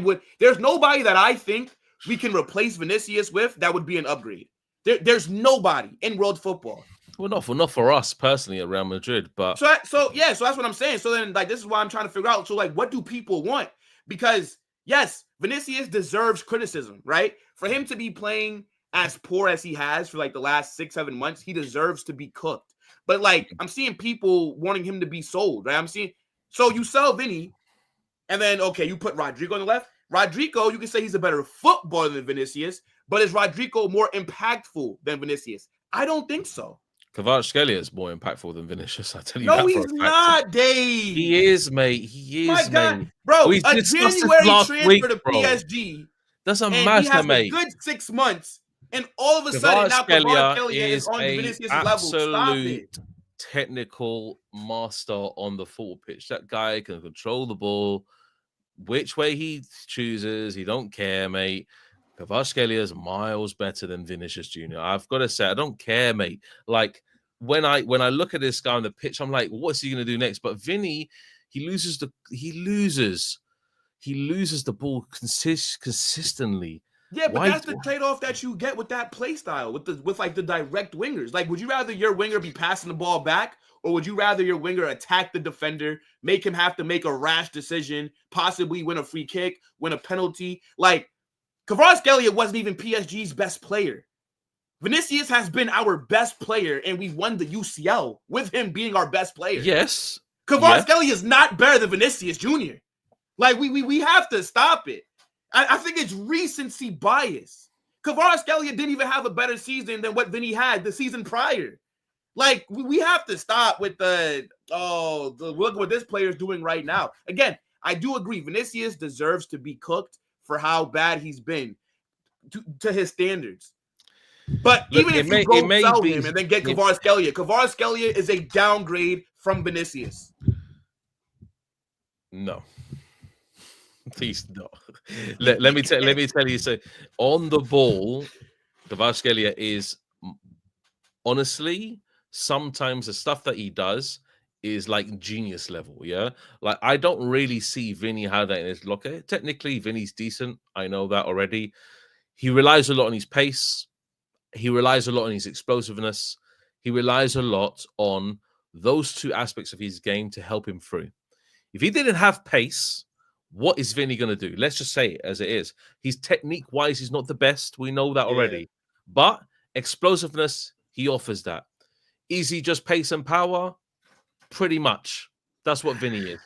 think we can replace Vinicius with that would be an upgrade. There's nobody in world football. Well, not for us personally at Real Madrid, but so that's what I'm saying. So then, like, this is why I'm trying to figure out. So, like, what do people want? Because yes, Vinicius deserves criticism, right? For him to be playing as poor as he has for like the last 6-7 months, he deserves to be cooked. But like, I'm seeing people wanting him to be sold, right? So you sell Vinny, and then you put Rodrigo on the left. Rodrigo, you can say he's a better footballer than Vinicius, but is Rodrigo more impactful than Vinicius? I don't think so. Kvaratskhelia is more impactful than Vinicius. I tell you, no, he's not, Dave. He is, mate. He is, mate. Bro, a January transfer to PSG. Doesn't matter, he has mate. A good 6 months, and all of a sudden now Kvaratskhelia is on Vinicius' level. Stop it. Technical master on the football pitch. That guy can control the ball which way he chooses. He don't care, mate. Kvaratskhelia is miles better than Vinicius Jr. I've got to say, I don't care, mate. Like, when I look at this guy on the pitch, I'm like, what's he going to do next? But Vinny, he loses the ball consistently. Yeah, but that's the trade-off that you get with that play style, with like the direct wingers. Like, would you rather your winger be passing the ball back, or would you rather your winger attack the defender, make him have to make a rash decision, possibly win a free kick, win a penalty? Like, Kvaratskhelia wasn't even PSG's best player. Vinicius has been our best player, and we won the UCL with him being our best player. Yes. Kvaratskhelia is not better than Vinicius Jr. Like, we have to stop it. I think it's recency bias. Kvaratskhelia didn't even have a better season than what Vinny had the season prior. Like, we have to stop with look what this player is doing right now. Again, I do agree. Vinicius deserves to be cooked for how bad he's been to his standards. But look, even if you go sell him and then get Kvaratskhelia is a downgrade from Vinicius. No. Please no. Let me tell you. So on the ball, Kvaratskhelia is honestly, sometimes the stuff that he does is like genius level. Yeah, like I don't really see Vinny have that in his locker. Technically, Vinny's decent. I know that already. He relies a lot on his pace. He relies a lot on his explosiveness. He relies a lot on those two aspects of his game to help him through. If he didn't have pace, what is Vinny going to do? Let's just say it as it is. His technique-wise, he's not the best. We know that already. But explosiveness, he offers that. Is he just pace and power? Pretty much. That's what Vinny is.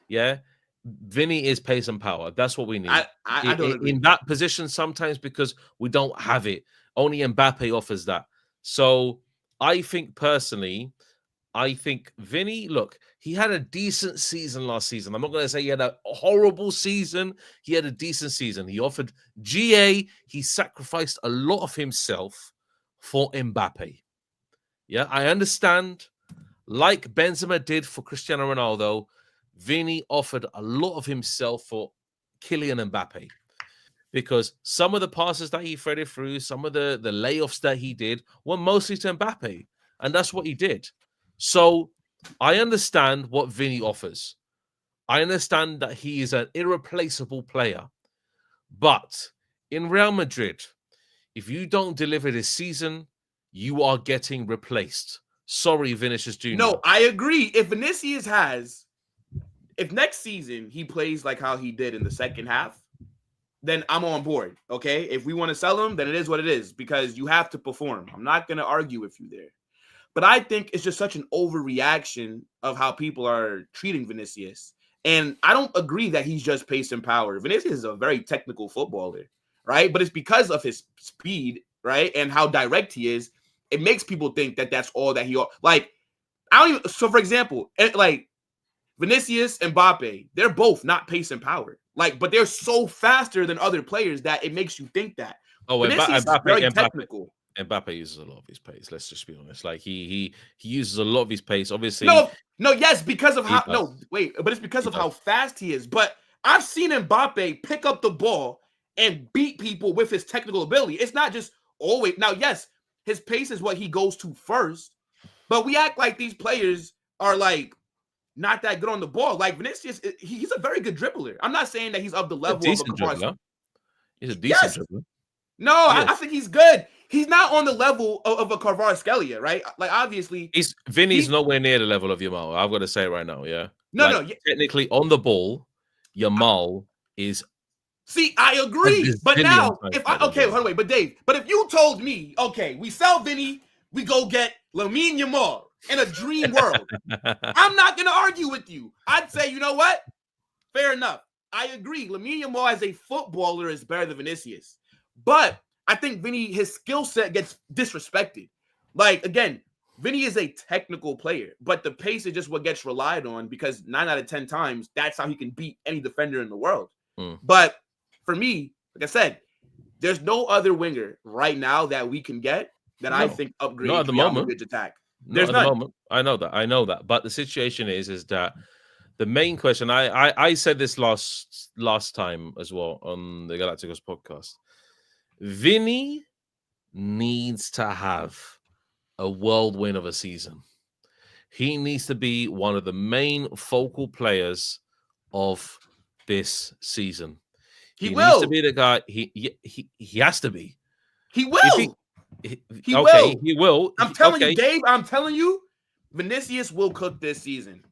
Yeah? Vinny is pace and power. That's what we need. I don't agree. In that position sometimes because we don't have it. Only Mbappe offers that. So I think personally, Vinny, look, he had a decent season last season. I'm not going to say he had a horrible season. He had a decent season. He offered GA. He sacrificed a lot of himself for Mbappe. Yeah, I understand. Like Benzema did for Cristiano Ronaldo, Vinny offered a lot of himself for Kylian Mbappe. Because some of the passes that he threaded through, some of the layoffs that he did were mostly to Mbappe. And that's what he did. So I understand what Vinny offers. I understand that he is an irreplaceable player. But in Real Madrid, if you don't deliver this season, you are getting replaced. Sorry, Vinicius Jr. No, I agree. If next season he plays like how he did in the second half, then I'm on board, okay? If we want to sell him, then it is what it is because you have to perform. I'm not going to argue with you there. But I think it's just such an overreaction of how people are treating Vinicius. And I don't agree that he's just pace and power. Vinicius is a very technical footballer, right? But it's because of his speed, right? And how direct he is. It makes people think that that's all that he like. I don't even. So, for example, like Vinicius and Mbappe, they're both not pace and power. Like, but they're so faster than other players that it makes you think that. Oh, Vinicius is very technical. Mbappe uses a lot of his pace. Let's just be honest. Like he uses a lot of his pace. Obviously, yes, because of how but it's because of how fast he is. But I've seen Mbappe pick up the ball and beat people with his technical ability. It's not just always. Now, yes, his pace is what he goes to first, but we act like these players are like not that good on the ball. Like Vinicius, he's a very good dribbler. I'm not saying that he's of the level of a dribbler. He's a decent dribbler. No, yes. I think he's good. He's not on the level of a Kvaratskhelia, right? Like obviously, Vinny's nowhere near the level of Yamal. I've got to say it right now. Yeah. No. Technically, on the ball, Yamal is. See, I agree. But now, but Dave, but if you told me, okay, we sell Vinny, we go get Lamine Yamal in a dream world, I'm not going to argue with you. I'd say, you know what? Fair enough. I agree. Lamine Yamal as a footballer is better than Vinicius. But I think Vinny, his skill set gets disrespected. Like, again, Vinny is a technical player, but the pace is just what gets relied on because 9 out of 10 times, that's how he can beat any defender in the world. But for me, like I said, there's no other winger right now that we can get that I think upgrades Real Madrid's attack. There's none. At the moment. I know that. But the situation is that the main question, I said this last time as well on the Galacticos podcast. Vinny needs to have a whirlwind of a season. He needs to be one of the main focal players of this season. He will needs to be the guy. He has to be. He will. He will. I'm telling you, Dave. I'm telling you, Vinicius will cook this season.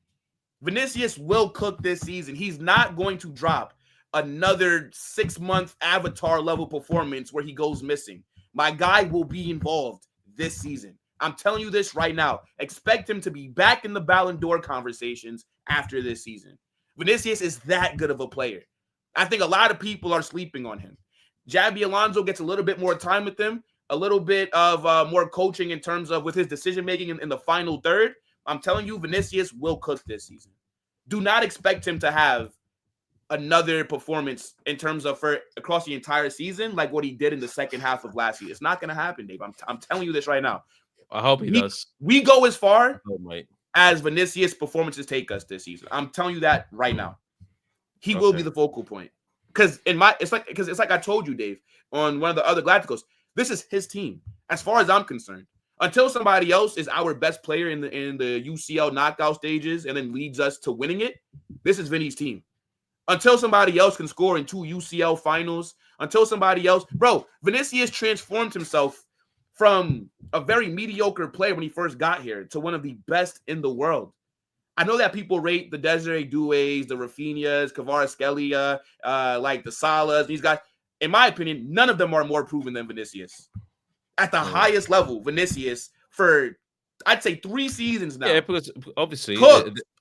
Vinicius will cook this season. He's not going to drop another 6-month Avatar level performance where he goes missing. My guy will be involved this season. I'm telling you this right now. Expect him to be back in the Ballon d'Or conversations after this season. Vinicius is that good of a player. I think a lot of people are sleeping on him. Jabi Alonso gets a little bit more time with him, a little bit of more coaching in terms of with his decision-making in the final third. I'm telling you, Vinicius will cook this season. Do not expect him to have another performance in terms of across the entire season like what he did in the second half of last year. It's not going to happen, Dave. I'm telling you this right now. I hope he does. We go as far as Vinicius' performances take us this season. I'm telling you that right now. He will be the focal point. Because it's like I told you, Dave, on one of the other Galacticos, this is his team. As far as I'm concerned, Until somebody else is our best player in the UCL knockout stages and then leads us to winning it, this is Vinny's team. Until somebody else can score in 2 UCL finals, until somebody else, bro, Vinicius transformed himself from a very mediocre player when he first got here to one of the best in the world. I know that people rate the Desiree Doués, the Rafinhas, Kvaratskhelia, like the Salas, these guys. In my opinion, none of them are more proven than Vinicius. At the highest level, Vinicius, for, I'd say, 3 seasons now. Yeah, because obviously,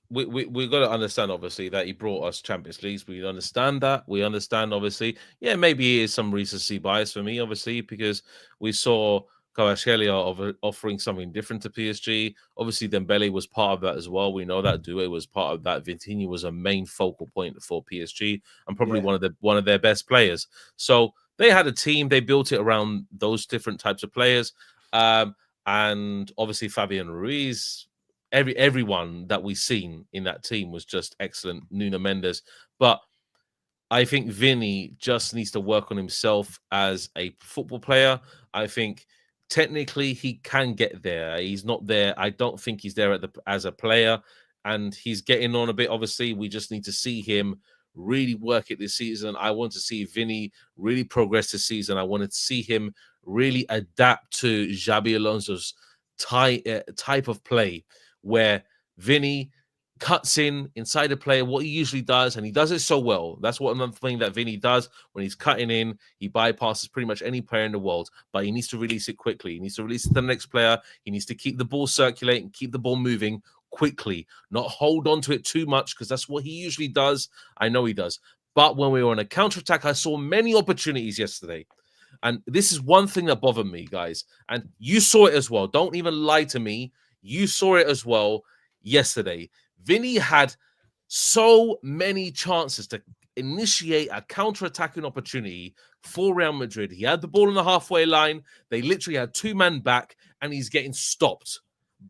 we got to understand, obviously, that he brought us Champions Leagues. We understand that. We understand, obviously. Yeah, maybe it is some recency bias for me, obviously, because we saw Kvaratskhelia offering something different to PSG. Obviously, Dembele was part of that as well. We know that Doué was part of that. Vitinha was a main focal point for PSG and probably one of their best players. So they had a team. They built it around those different types of players. And obviously, Fabian Ruiz, everyone that we've seen in that team was just excellent. Nuno Mendes. But I think Vinny just needs to work on himself as a football player. I think technically he can get there. He's not there. I don't think he's there as a player, and he's getting on a bit. Obviously, we just need to see him really work it this season. I want to see Vinny really progress this season. I wanted to see him really adapt to Jabi Alonso's type of play, where Vinny cuts inside the player, what he usually does, and he does it so well. That's what another thing that Vinny does when he's cutting in. He bypasses pretty much any player in the world, but he needs to release it quickly. He needs to release it to the next player. He needs to keep the ball circulating, keep the ball moving quickly, not hold on to it too much, because that's what he usually does. I know he does. But when we were on a counter-attack, I saw many opportunities yesterday. And this is one thing that bothered me, guys. And you saw it as well. Don't even lie to me. You saw it as well yesterday. Vinny had so many chances to initiate a counter-attacking opportunity for Real Madrid. He had the ball on the halfway line. They literally had 2 men back, and he's getting stopped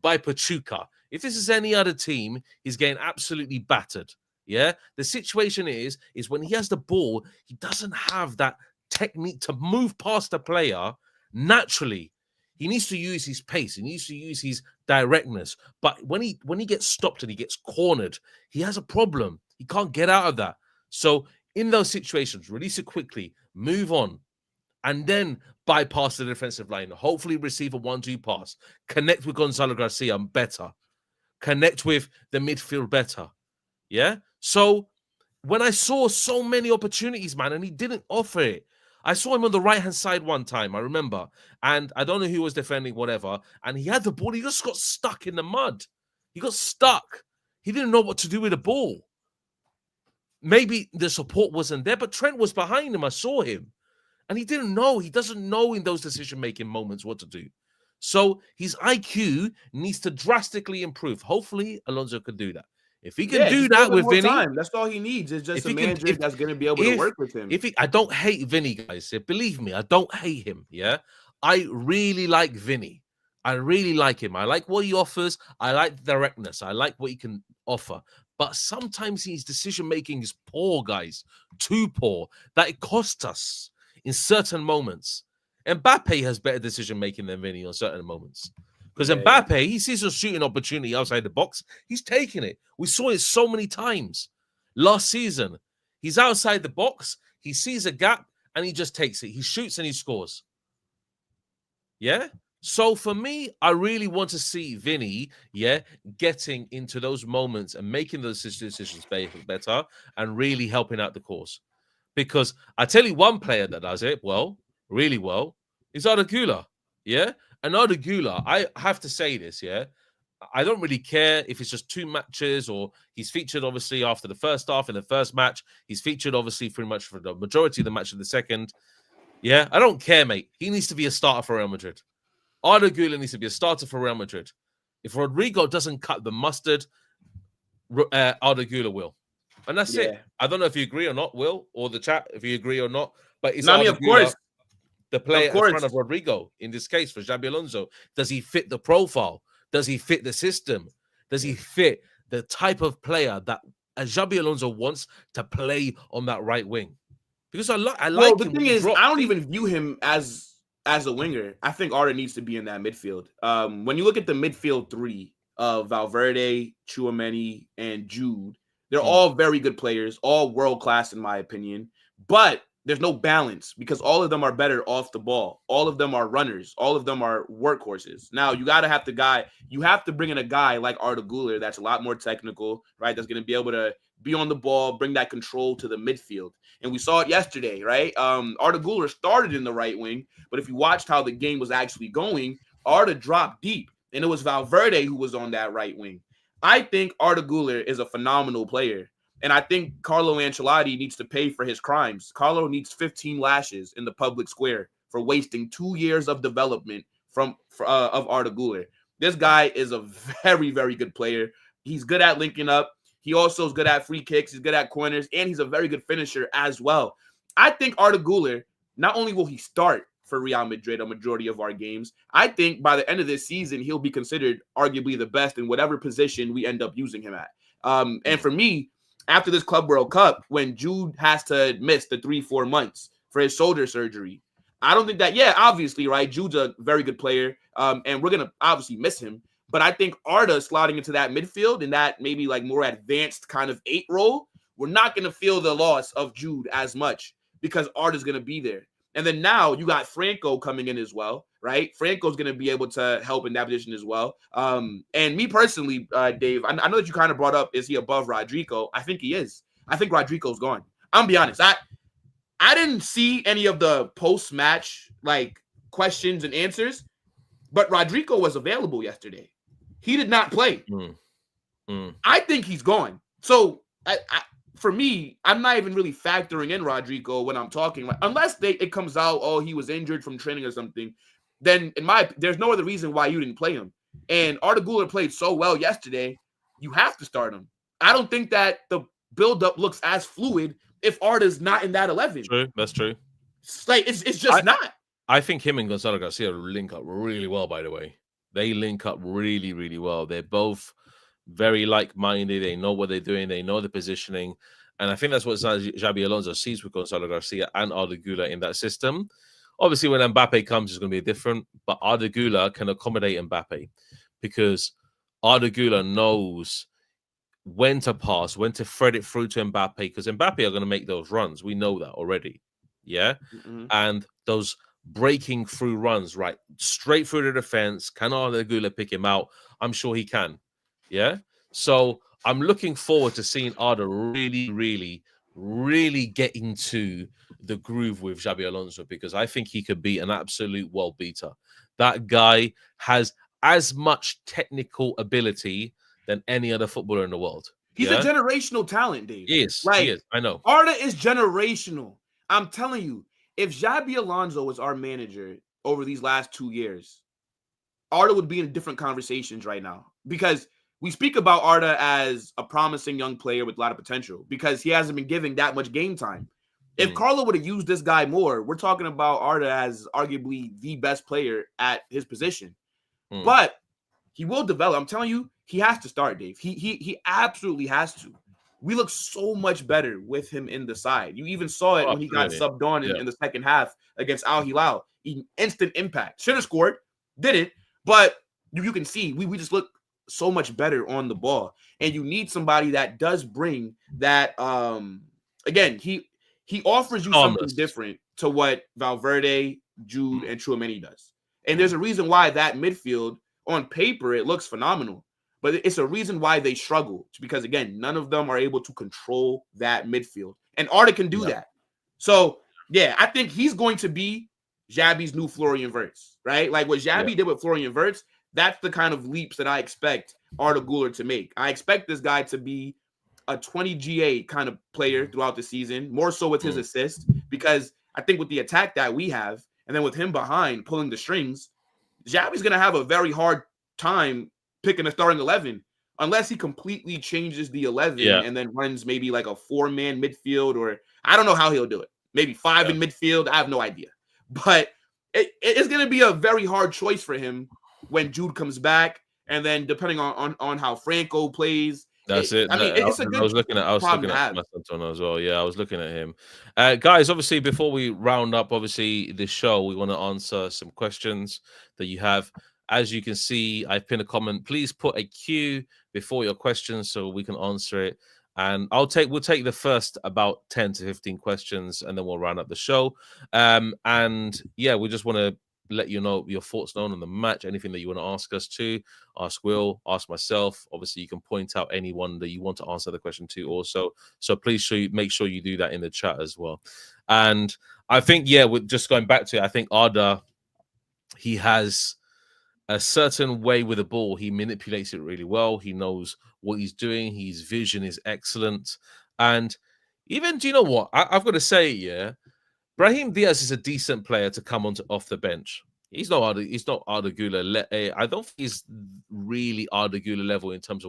by Pachuca. If this is any other team, he's getting absolutely battered. Yeah? The situation is when he has the ball, he doesn't have that technique to move past the player naturally. He needs to use his pace. He needs to use his directness. But when he gets stopped and he gets cornered, he has a problem. He can't get out of that. So in those situations, release it quickly, move on, and then bypass the defensive line. Hopefully receive a 1-2 pass. Connect with Gonzalo Garcia better. Connect with the midfield better. Yeah? So when I saw so many opportunities, man, and he didn't offer it, I saw him on the right-hand side one time, I remember. And I don't know who was defending, whatever. And he had the ball. He just got stuck in the mud. He got stuck. He didn't know what to do with the ball. Maybe the support wasn't there, but Trent was behind him. I saw him. And he didn't know. He doesn't know in those decision-making moments what to do. So his IQ needs to drastically improve. Hopefully, Alonso could do that. If he can do that with Vinny, that's all he needs. Is just a manager that's going to be able to work with him. I don't hate Vinny, guys. Believe me, I don't hate him. Yeah, I really like Vinny. I really like him. I like what he offers. I like the directness. I like what he can offer. But sometimes his decision making is poor, guys. Too poor. That it costs us in certain moments. Mbappe has better decision making than Vinny on certain moments. Because Mbappe, he sees a shooting opportunity outside the box. He's taking it. We saw it so many times last season. He's outside the box. He sees a gap and he just takes it. He shoots and he scores. Yeah? So for me, I really want to see Vinny, getting into those moments and making those decisions better and really helping out the cause. Because I tell you one player that does it well, really well, is Arda Güler. Yeah? And Arda Güler, I have to say this, I don't really care if it's just 2 matches or he's featured, obviously, after the first half in the first match. He's featured, obviously, pretty much for the majority of the match in the second. Yeah, I don't care, mate. He needs to be a starter for Real Madrid. Arda Güler needs to be a starter for Real Madrid. If Rodrigo doesn't cut the mustard, Arda Güler will. And that's it. I don't know if you agree or not, Will, or the chat, if you agree or not. But it's Arda Güler, the player in front of Rodrigo, in this case, for Jabi Alonso. Does he fit the profile? Does he fit the system? Does he fit the type of player that Jabi Alonso wants to play on that right wing? Because I like him. The thing is, I don't even view him as as a winger, I think Arda needs to be in that midfield. When you look at the midfield three of Valverde, Tchouaméni, and Jude, they're all very good players, all world class in my opinion. But there's no balance because all of them are better off the ball. All of them are runners. All of them are workhorses. Now you have to bring in a guy like Arda Güler that's a lot more technical, right? That's going to be able to be on the ball, bring that control to the midfield. And we saw it yesterday, right? Arda Güler started in the right wing, but if you watched how the game was actually going, Arda dropped deep, and it was Valverde who was on that right wing. I think Arda Güler is a phenomenal player. And I think Carlo Ancelotti needs to pay for his crimes. Carlo needs 15 lashes in the public square for wasting 2 years of development of Arda Güler. This guy is a very, very good player. He's good at linking up. He also is good at free kicks. He's good at corners, and he's a very good finisher as well. I think Arda Güler, not only will he start for Real Madrid a majority of our games, I think by the end of this season, he'll be considered arguably the best in whatever position we end up using him at. And for me, after this Club World Cup, when Jude has to miss the 3-4 months for his shoulder surgery, I don't think that, obviously, right, Jude's a very good player, and we're going to obviously miss him. But I think Arda sliding into that midfield in that maybe like more advanced kind of 8 role, we're not going to feel the loss of Jude as much because Arda's going to be there. And then now you got Franco coming in as well, right? Franco's going to be able to help in that position as well. And me personally, Dave, I know that you kind of brought up, is he above Rodrigo? I think he is. I think Rodrigo's gone. I'm going to be honest. I didn't see any of the post-match like questions and answers, but Rodrigo was available yesterday. He did not play. I think he's gone. So for me, I'm not even really factoring in Rodrigo when I'm talking. Unless it comes out, oh, he was injured from training or something, then there's no other reason why you didn't play him. And Arda Güler played so well yesterday, you have to start him. I don't think that the buildup looks as fluid if Arda's not in that 11. True, that's true. It's just not. I think him and Gonzalo Garcia link up really well, by the way. They link up really, really well. They're both very like-minded. They know what they're doing. They know the positioning. And I think that's what Jabi Alonso sees with Gonzalo Garcia and Arda Güler in that system. Obviously, when Mbappe comes, it's going to be different. But Arda Güler can accommodate Mbappe because Arda Güler knows when to pass, when to thread it through to Mbappe, because Mbappe are going to make those runs. We know that already. Yeah? And those breaking through runs, right? Straight through the defense. Can Arda Güler pick him out? I'm sure he can. Yeah? So I'm looking forward to seeing Arda really, really, really get into the groove with Jabi Alonso because I think he could be an absolute world beater. That guy has as much technical ability than any other footballer in the world. He's a generational talent, Dave. He is. Like, he is. I know. Arda is generational. I'm telling you, if Jabi Alonso was our manager over these last 2 years, Arda would be in different conversations right now because we speak about Arda as a promising young player with a lot of potential because he hasn't been given that much game time. If Carlo would have used this guy more, we're talking about Arda as arguably the best player at his position. But he will develop. I'm telling you, he has to start, Dave. He absolutely has to. We look so much better with him in the side. You even saw it when he got subbed on in the second half against Al Hilal. Instant impact. Should have scored, didn't. But you can see we just look so much better on the ball. And you need somebody that does bring that. Again, he offers you something different to what Valverde, Jude, and Tchouaméni does. And there's a reason why that midfield, on paper, it looks phenomenal. But it's a reason why they struggle. It's because, again, none of them are able to control that midfield. And Arda can do that. So, I think he's going to be Jabi's new Florian Wirtz, right? Like what Jabi did with Florian Wirtz, that's the kind of leaps that I expect Arda Güler to make. I expect this guy to be a 20 GA kind of player throughout the season, more so with his assist, because I think with the attack that we have, and then with him behind pulling the strings, Jabi's going to have a very hard time picking a starting 11 unless he completely changes the 11 and then runs maybe like a 4-man midfield, or I don't know how he'll do it. Maybe 5 in midfield. I have no idea. But it's going to be a very hard choice for him when Jude comes back. And then depending on how Franco plays, That's it. I mean, it's a I good was looking at problem to have. Mastantuono as well. Yeah, I was looking at him. Guys, obviously, before we round up, obviously, this show, we want to answer some questions that you have. As you can see, I've pinned a comment. Please put a Q before your questions so we can answer it. And we'll take the first about 10 to 15 questions, and then we'll round up the show. And yeah, we just want to let you know your thoughts known on the match, anything that you want to ask us to. Ask Will, ask myself. Obviously, you can point out anyone that you want to answer the question to also. So please make sure you do that in the chat as well. And I think, yeah, with just going back to it, I think Arda, he has a certain way with the ball. He manipulates it really well. He knows what he's doing. His vision is excellent. And even, do you know what? I've got to say, yeah, Brahim Diaz is a decent player to come off the bench. He's not Arda Güler. I don't think he's really Arda Güler level in terms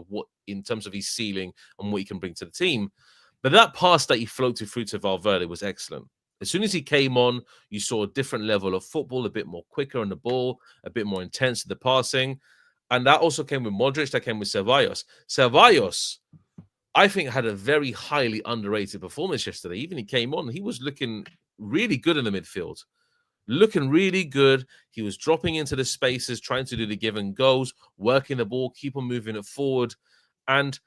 of his ceiling and what he can bring to the team. But that pass that he floated through to Valverde was excellent. As soon as he came on, you saw a different level of football, a bit more quicker on the ball, a bit more intense in the passing. And that also came with Modric, that came with Ceballos. Ceballos, I think, had a very highly underrated performance yesterday. Even he came on, he was looking really good in the midfield. Looking really good. He was dropping into the spaces, trying to do the give and goes, working the ball, keep on moving it forward. And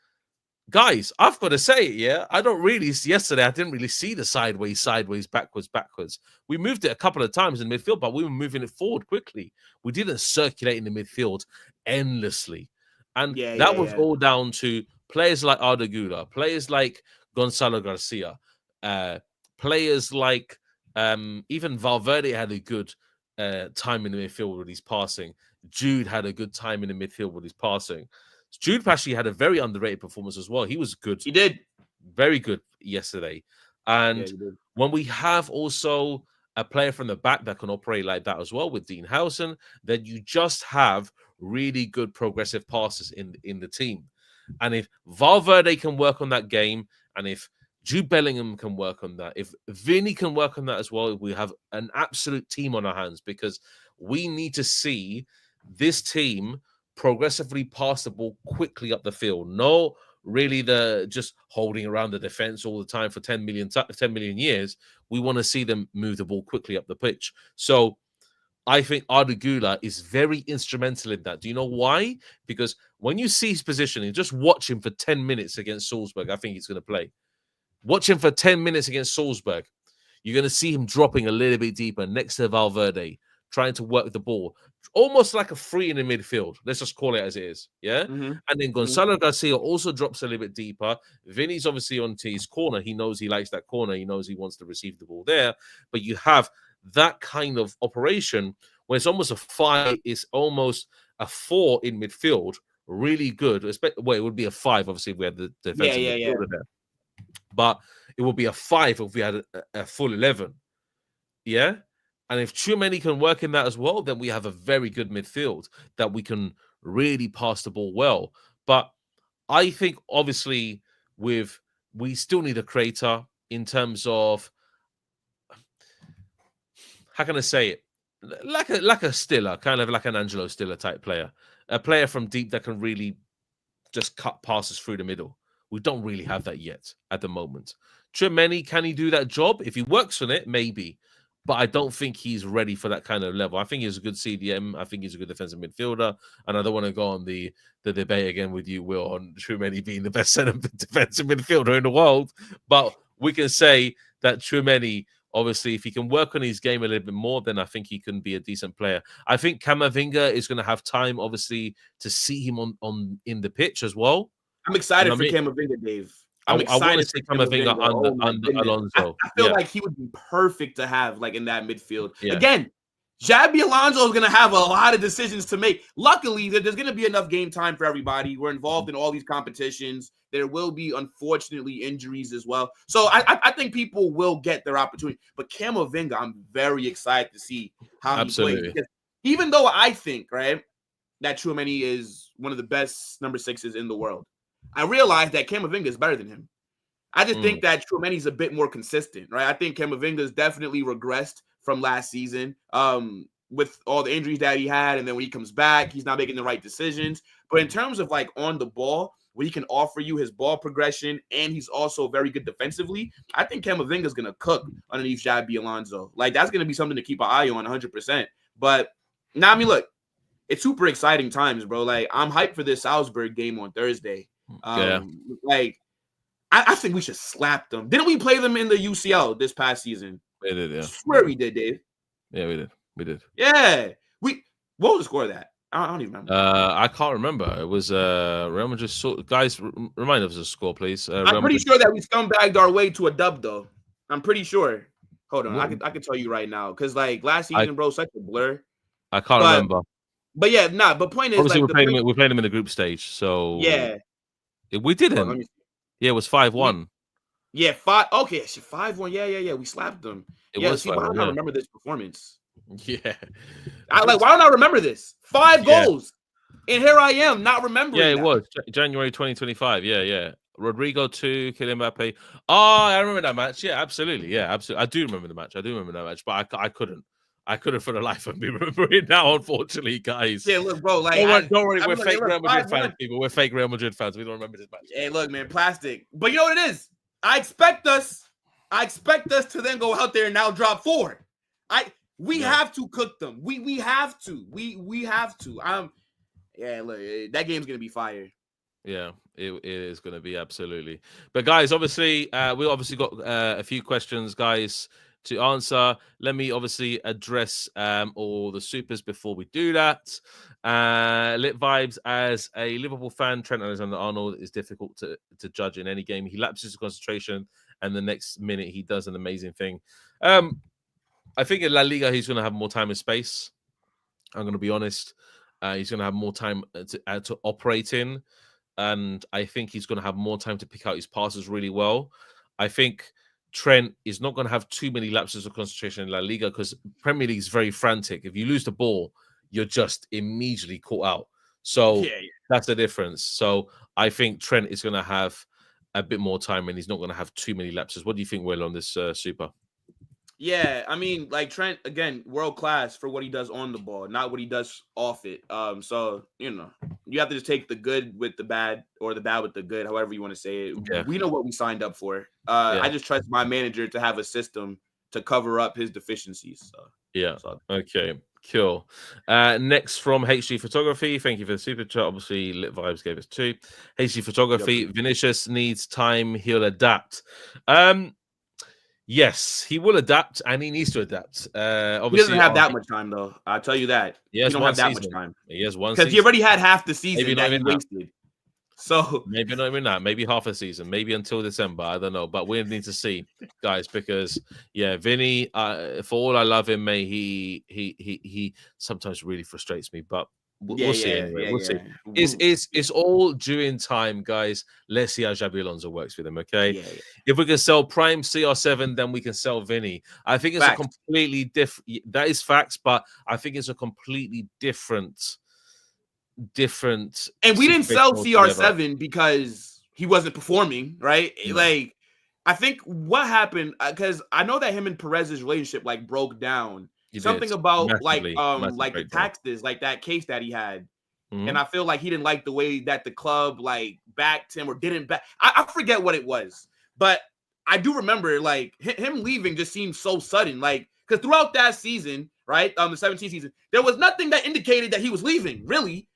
guys, I've got to say, yeah, yesterday, I didn't really see the sideways, backwards. We moved it a couple of times in midfield, but we were moving it forward quickly. We didn't circulate in the midfield endlessly. And that was all down to players like Arda Güler, players like Gonzalo Garcia, players like even Valverde had a good time in the midfield with his passing. Jude had a good time in the midfield with his passing. Jude actually had a very underrated performance as well. He was good. He did. Very good yesterday. And when we have also a player from the back that can operate like that as well with Dean Hson, then you just have really good progressive passes in the team. And if Valverde can work on that game, and if Jude Bellingham can work on that, if Vinny can work on that as well, we have an absolute team on our hands, because we need to see this team progressively pass the ball quickly up the field. No, really, the just holding around the defense all the time for 10 million years. We want to see them move the ball quickly up the pitch. So I think Arda Güler is very instrumental in that. Do you know why? Because when you see his positioning, just watch him for 10 minutes against Salzburg. I think he's going to play. Watch him for 10 minutes against Salzburg. You're going to see him dropping a little bit deeper next to Valverde, trying to work the ball, almost like a free in the midfield. Let's just call it as it is. Yeah. And then Gonzalo Garcia also drops a little bit deeper. Vinny's obviously onto his corner. He knows he likes that corner. He knows he wants to receive the ball there. But you have that kind of operation where it's almost a 5, it's almost a 4 in midfield. Really good. Well, it would be a 5, obviously, if we had the defensive midfielder there. But it would be a 5 if we had a full 11. Yeah. And if Tchouaméni can work in that as well, then we have a very good midfield that we can really pass the ball well. But I think, obviously, we still need a creator in terms of, how can I say it? Like a Stiller, kind of like an Angelo Stiller type player. A player from deep that can really just cut passes through the middle. We don't really have that yet at the moment. Tchouaméni, can he do that job? If he works on it, maybe. But I don't think he's ready for that kind of level. I think he's a good CDM. I think he's a good defensive midfielder. And I don't want to go on the debate again with you, Will, on Tchouaméni being the best defensive midfielder in the world. But we can say that Tchouaméni, obviously, if he can work on his game a little bit more, then I think he can be a decent player. I think Camavinga is going to have time, obviously, to see him on in the pitch as well. I'm excited for Camavinga, Dave. I'm excited. I want to see Camavinga under Alonso. I feel like he would be perfect to have like in that midfield. Yeah. Again, Jabi Alonso is going to have a lot of decisions to make. Luckily, there's going to be enough game time for everybody. We're involved in all these competitions. There will be, unfortunately, injuries as well. So I think people will get their opportunity. But Camavinga, I'm very excited to see how he plays. Because even though I think, right, that Tchouaméni is one of the best number 6s in the world, I realize that Camavinga is better than him. I just think that Tchouaméni is a bit more consistent, right? I think Camavinga has definitely regressed from last season with all the injuries that he had. And then when he comes back, he's not making the right decisions. But in terms of like on the ball, what he can offer you, his ball progression, and he's also very good defensively, I think Camavinga's going to cook underneath Jabi Alonso. Like, that's going to be something to keep an eye on 100%. But now, I mean, look, it's super exciting times, bro. Like, I'm hyped for this Salzburg game on Thursday. Like, I think we should slap them. Didn't we play them in the UCL this past season? We did, yeah. I swear we did, Dave. Yeah, we did. Yeah. What was the score of that? I don't even remember. I can't remember. It was Real Madrid. Guys, remind us of the score, please. I'm pretty sure that we scumbagged our way to a dub, though. I'm pretty sure. Hold on, I can tell you right now, because like last season, bro, such a blur. I can't remember. But yeah, but point is, obviously like, we played them in the group stage, so yeah, we didn't. Yeah, it was 5-1. Yeah, 5. Okay, 5-1. Yeah. We slapped them. It was. See, why don't I remember this performance? Yeah, why don't I remember this? 5 goals, and here I am not remembering. Yeah, it was January 2025. Yeah. Rodrigo 2, Kylian Mbappe. Oh, I remember that match. Yeah, absolutely. Yeah, absolutely. I do remember the match. But I couldn't for the life of me remember it now, unfortunately, guys. Yeah, look, bro. Like, don't worry. We're fake Real Madrid fans, people. We're fake Real Madrid fans. We don't remember this match. Hey, look, man, plastic. But you know what it is? I expect us to then go out there and now drop 4. We have to cook them. We have to. We have to. Look, that game's gonna be fire. Yeah, it is going to be, absolutely. But guys, obviously, we obviously got a few questions, guys, to answer. Let me obviously address all the supers before we do that. Lit Vibes, as a Liverpool fan, Trent Alexander-Arnold is difficult to judge in any game. He lapses his concentration, and the next minute he does an amazing thing. I think in La Liga he's going to have more time and space. I'm going to be honest. He's going to have more time to operate in. And I think he's going to have more time to pick out his passes really well. I think Trent is not going to have too many lapses of concentration in La Liga, because Premier League is very frantic. If you lose the ball, you're just immediately caught out. So that's the difference. So I think Trent is going to have a bit more time, and he's not going to have too many lapses. What do you think, Will, on this super? Yeah, I mean, like, Trent, again, world class for what he does on the ball, not what he does off it. So, you have to just take the good with the bad, or the bad with the good, however you want to say it. Yeah. We know what we signed up for. I just trust my manager to have a system to cover up his deficiencies. So. Okay, cool. Next from HD Photography. Thank you for the super chat. Obviously, Lit Vibes gave us 2. HD Photography. Vinicius needs time. He'll adapt. Yes, he will adapt, and he needs to adapt. Obviously, he doesn't have that much time, though. I'll tell you that. He don't have that much time. He has one because he already had half the season that he wasted. So maybe not even that. Maybe half a season. Maybe until December. I don't know. But we need to see, guys, because Vinny. For all I love him, he sometimes really frustrates me. But we'll see. Anyway, we'll see. It's all due in time, guys. Let's see how Jabi Alonso works with him. Okay. If we can sell Prime CR7, then we can sell Vinny. I think it's a completely different. That is facts, but I think it's a completely different. And we didn't sell CR7 because he wasn't performing, right? No. Like, I think what happened, because I know that him and Perez's relationship like broke down. Something about massively like the taxes, like that case that he had. And I feel like he didn't like the way that the club like backed him or didn't back. I forget what it was, but I do remember like him leaving just seemed so sudden. Like, because throughout that season, right, the 17 season, there was nothing that indicated that he was leaving, really.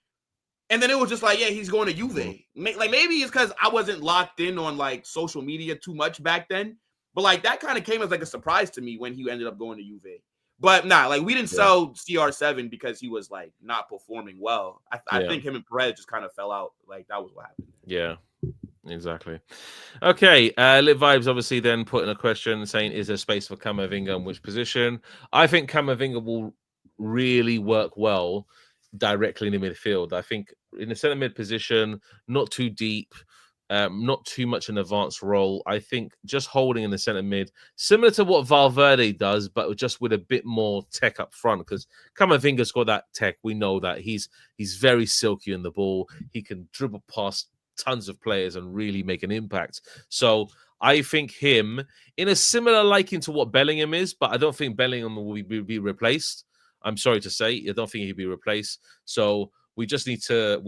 And then it was just like, he's going to Juve. Like, maybe it's because I wasn't locked in on like social media too much back then. But like that kind of came as like a surprise to me when he ended up going to Juve. But like we didn't sell CR7 because he was like not performing well. I think him and Perez just kind of fell out. Like that was what happened. Yeah, exactly. Okay, Lit Vibes obviously then put in a question saying, is there space for Camavinga in which position? I think Camavinga will really work well directly in the midfield. I think in the centre mid position, not too deep, not too much an advanced role. I think just holding in the centre mid, similar to what Valverde does, but just with a bit more tech up front, because Camavinga's got that tech. We know that he's very silky in the ball. He can dribble past tons of players and really make an impact. So I think him in a similar liking to what Bellingham is, but I don't think Bellingham will be replaced. I'm sorry to say, I don't think he'll be replaced. So We just need to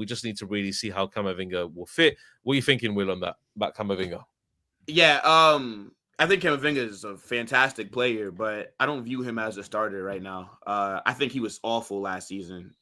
really see how Camavinga will fit. What are you thinking, Will, on that about Camavinga? Yeah, I think Camavinga is a fantastic player, but I don't view him as a starter right now. I think he was awful last season.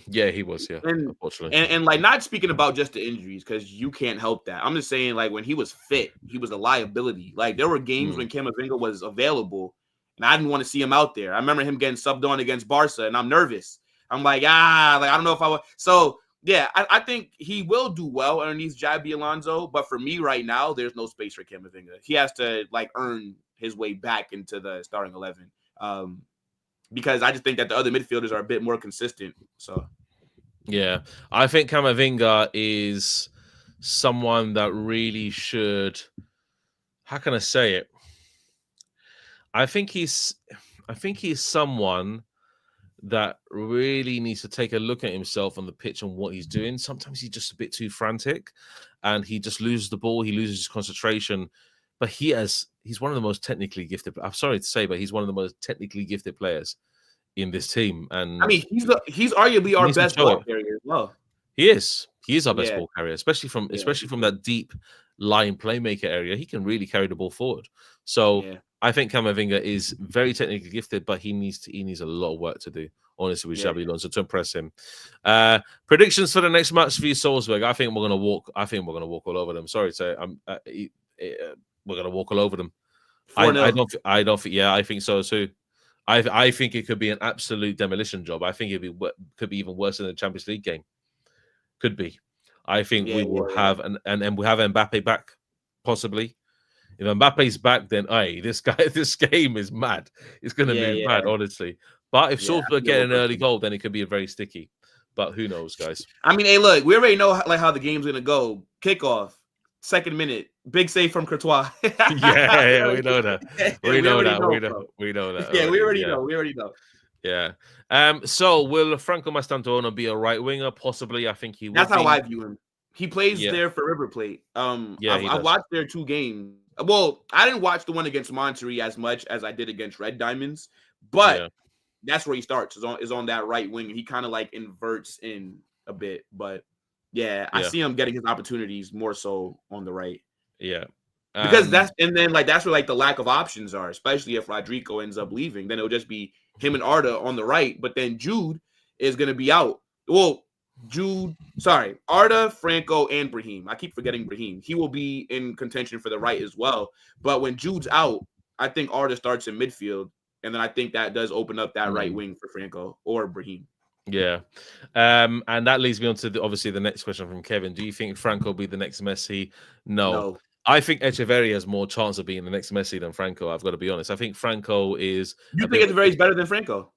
Yeah, he was. Yeah, and unfortunately, and like not speaking about just the injuries because you can't help that. I'm just saying like when he was fit, he was a liability. Like there were games when Camavinga was available, and I didn't want to see him out there. I remember him getting subbed on against Barca, and I'm nervous. I'm like I don't know if I would. So yeah, I think he will do well underneath Jabi Alonso, but for me right now, there's no space for Camavinga. He has to like earn his way back into the starting 11. Because I just think that the other midfielders are a bit more consistent. So, yeah, I think Camavinga is someone that really should. How can I say it? I think he's someone that really needs to take a look at himself on the pitch and what he's doing. Sometimes he's just a bit too frantic, and he just loses the ball. He loses his concentration. But he's one of the most technically gifted. I'm sorry to say, but he's one of the most technically gifted players in this team. And I mean, he's arguably our best ball carrier as well. He is our best ball carrier, especially from that deep line playmaker area. He can really carry the ball forward. So I think Camavinga is very technically gifted, but he needs a lot of work to do, honestly, with Xabi Alonso to impress him. Predictions for the next match for you, Salzburg. I think we're gonna walk all over them. Sorry to say, we're gonna walk all over them. I don't think. Yeah, I think so too. I think it could be an absolute demolition job. I think could be even worse than the Champions League game. Could be. I think we will have and we have Mbappe back, possibly. If Mbappe's back, then this game is mad. It's going to be mad, honestly. But if Salzburg get an early goal, then it could be a very sticky. But who knows, guys? I mean, hey, look, we already know how the game's going to go. Kickoff, second minute, big save from Courtois. yeah, we know that. We know that. Yeah, we already know. Yeah. So will Franco Mastantuono be a right winger? Possibly. I think he will. That's how I view him. He plays there for River Plate. I watched their 2 games. Well, I didn't watch the one against Monterrey as much as I did against Red Diamonds, but that's where he starts. Is on that right wing. He kind of like inverts in a bit, but I see him getting his opportunities more so on the right. Yeah. Because that's where like the lack of options are, especially if Rodrigo ends up leaving, then it'll just be him and Arda on the right, but then Jude is going to be out. Well, Arda, Franco, and Brahim. I keep forgetting Brahim. He will be in contention for the right as well. But when Jude's out, I think Arda starts in midfield, and then I think that does open up that right wing for Franco or Brahim. Yeah. And that leads me on to obviously the next question from Kevin. Do you think Franco will be the next Messi? No. I think Echeverri has more chance of being the next Messi than Franco. I've got to be honest. I think Franco is. You think Echeverri is better than Franco?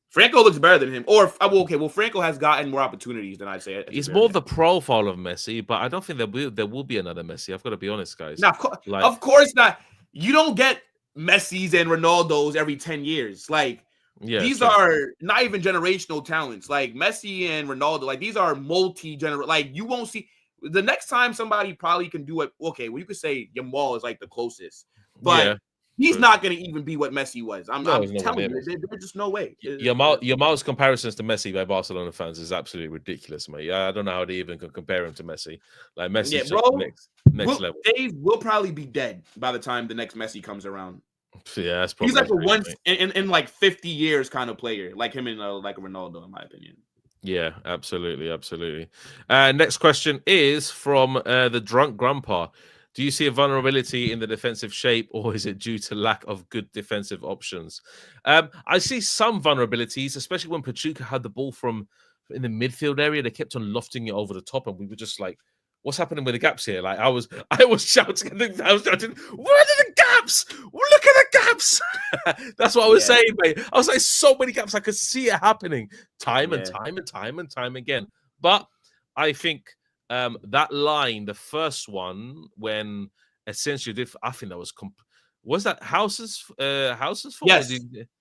Franco looks better than him. Or Franco has gotten more opportunities than I'd say. He's more the profile of Messi, but I don't think there will be another Messi. I've got to be honest, guys. Now, of course not. You don't get Messis and Ronaldos every 10 years. Like. These are not even generational talents. Like Messi and Ronaldo, like these are multi-generational. Like you won't see the next time somebody probably can do it. Okay, well you could say Yamal is like the closest, but he's not going to even be what Messi was. I'm telling you, there's just no way. Yamal's comparisons to Messi by Barcelona fans is absolutely ridiculous, mate. I don't know how they even can compare him to Messi. Like Messi's just next level. Dave will probably be dead by the time the next Messi comes around. Yeah, that's probably he's like a once in like 50 years kind of player, like him and like a Ronaldo, in my opinion. Yeah, absolutely. Next question is from the drunk grandpa. Do you see a vulnerability in the defensive shape, or is it due to lack of good defensive options? I see some vulnerabilities, especially when Pachuca had the ball from in the midfield area. They kept on lofting it over the top, and we were just like, what's happening with the gaps here? Like I was shouting, where are the gaps? Look at the gaps. That's what I was saying, mate. I was like, so many gaps. I could see it happening time and time again. But I think that line, the first one, when Asensio did, I think that was that House's fault?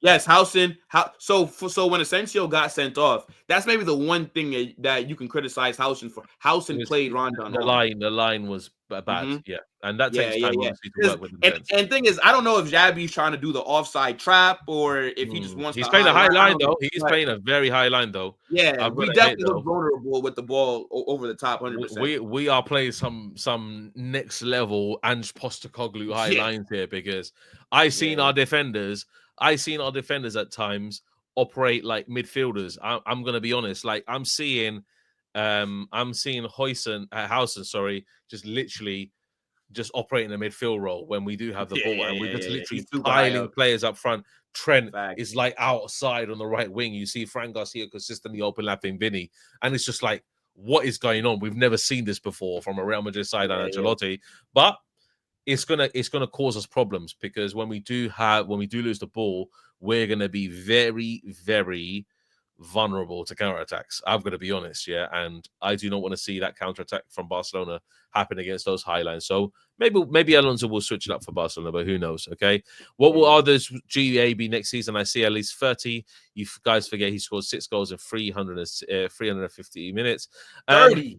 Yes, Hson. So when Asensio got sent off, that's maybe the one thing that you can criticize Hson for. Hson played Rondon. The line was bad. Yeah, and that Yeah, takes yeah, time, yeah. obviously, to work with the defense. And thing is, I don't know if Jabi's trying to do the offside trap or if he just wants He's the playing a high line. line, though. He's playing a very high line, though. Yeah, I've got we to admit, definitely though, look vulnerable with the ball over the top, 100%. we are playing some next level Ange Postecoglou high Yeah, lines here, because I seen our defenders at times operate like midfielders. I'm gonna be honest, like I'm seeing Hson, sorry, just literally just operating a midfield role when we do have the ball, and we're just literally He's super high piling up. players up front. Trent Fact. is like outside on the right wing. You see Fran Garcia consistently overlapping Vinny, and it's just like, what is going on? We've never seen this before from a Real Madrid side and Ancelotti, but it's gonna cause us problems, because when we do lose the ball, we're gonna be very, very vulnerable to counterattacks. I've got to be honest, yeah, and I do not want to see that counterattack from Barcelona happen against those high lines. So maybe Alonso will switch it up for Barcelona, but who knows? Okay, what will Arda's GA be next season? I see at least 30. You guys forget he scored 6 goals in 350 minutes. 30.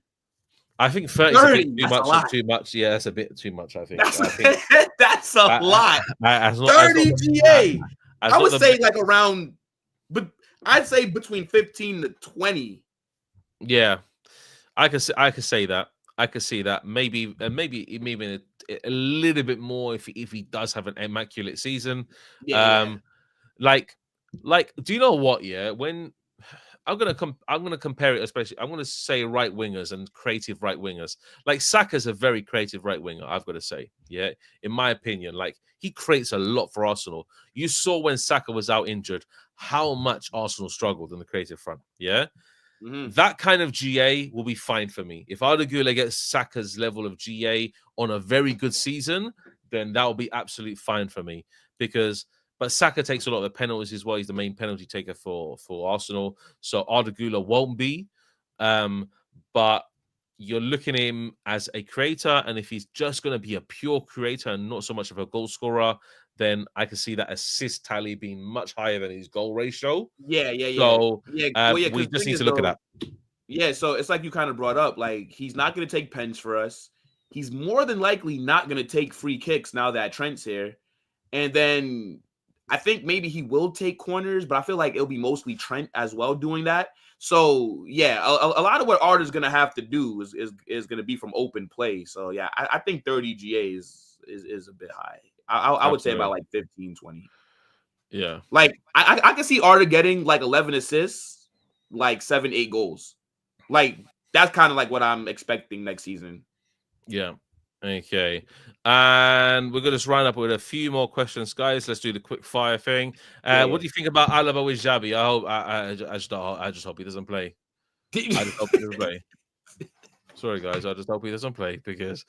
I think 30 is a bit too much. Too much. Yeah, that's a bit too much. I think That's a lot. 30 GA. I would say like around, but I'd say between 15 to 20. Yeah, I could say that. I could see that. Maybe a little bit more if he does have an immaculate season. Like, do you know what? Yeah, when I'm gonna compare it, especially I'm gonna say right wingers and creative right wingers. Like Saka's a very creative right winger, I've got to say. Yeah, in my opinion, like he creates a lot for Arsenal. You saw when Saka was out injured how much Arsenal struggled in the creative front. Yeah. That kind of GA will be fine for me. If Arda Güler gets Saka's level of GA on a very good season, then that will be absolutely fine for me. But Saka takes a lot of the penalties as well. He's the main penalty taker for Arsenal. So Arda Güler won't be. But you're looking at him as a creator, and if he's just going to be a pure creator and not so much of a goal scorer, then I can see that assist tally being much higher than his goal ratio. So we just need to look at that. Yeah, so it's like you kind of brought up, like he's not going to take pens for us. He's more than likely not going to take free kicks now that Trent's here. And then I think maybe he will take corners, but I feel like it'll be mostly Trent as well doing that. So yeah, a lot of what Arda's going to have to do is going to be from open play. So yeah, I think 30 GA is a bit high. I would say about like 15, 20. Yeah. Like I can see Arda getting like 11 assists, like 7, 8 goals. Like that's kind of like what I'm expecting next season. Yeah. Okay. And we're going to just round up with a few more questions, guys. Let's do the quick fire thing. What do you think about Alaba with Jabi? I just hope he doesn't play. I just hope he doesn't play. Sorry, guys. I just hope he doesn't play, because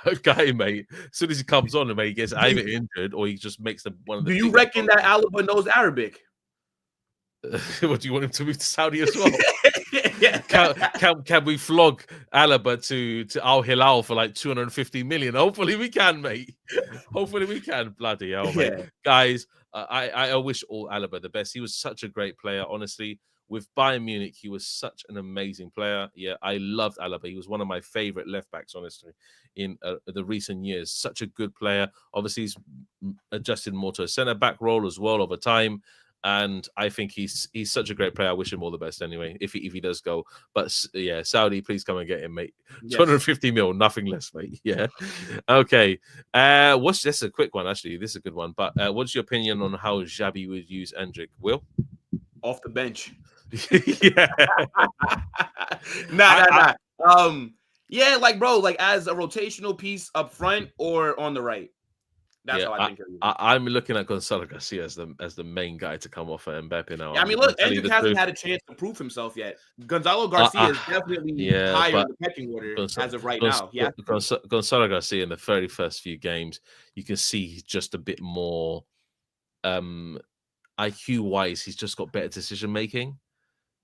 that guy, mate, as soon as he comes on, mate, he gets either injured or he just makes them one of the. Do you reckon that Alaba knows Arabic? What, do you want him to move to Saudi as well? Can we flog Alaba to Al Hilal for like 250 million? Hopefully we can, mate. Hopefully we can. Bloody hell, mate. Guys, I wish all Alaba the best. He was such a great player, honestly. With Bayern Munich, he was such an amazing player. Yeah, I loved Alaba. He was one of my favorite left backs, honestly, in the recent years. Such a good player. Obviously, he's adjusted more to a centre back role as well over time. And I think he's such a great player. I wish him all the best anyway, if he does go. But yeah, Saudi, please come and get him, mate. Yes. 250 mil, nothing less, mate. Yeah. Okay. This is a quick one, actually. This is a good one. But what's your opinion on how Jabi would use Endrick? Will? Off the bench. Yeah. Nah. Yeah, like bro, like as a rotational piece up front or on the right. That's how I think. I'm looking at Gonzalo Garcia as the main guy to come off at Mbappe now. Yeah, I mean, look, Endrick hasn't had a chance to prove himself yet. Gonzalo Garcia is definitely higher in the pecking order as of right now. Yeah, Gonzalo Garcia in the very first few games, you can see he's just a bit more IQ wise. He's just got better decision making.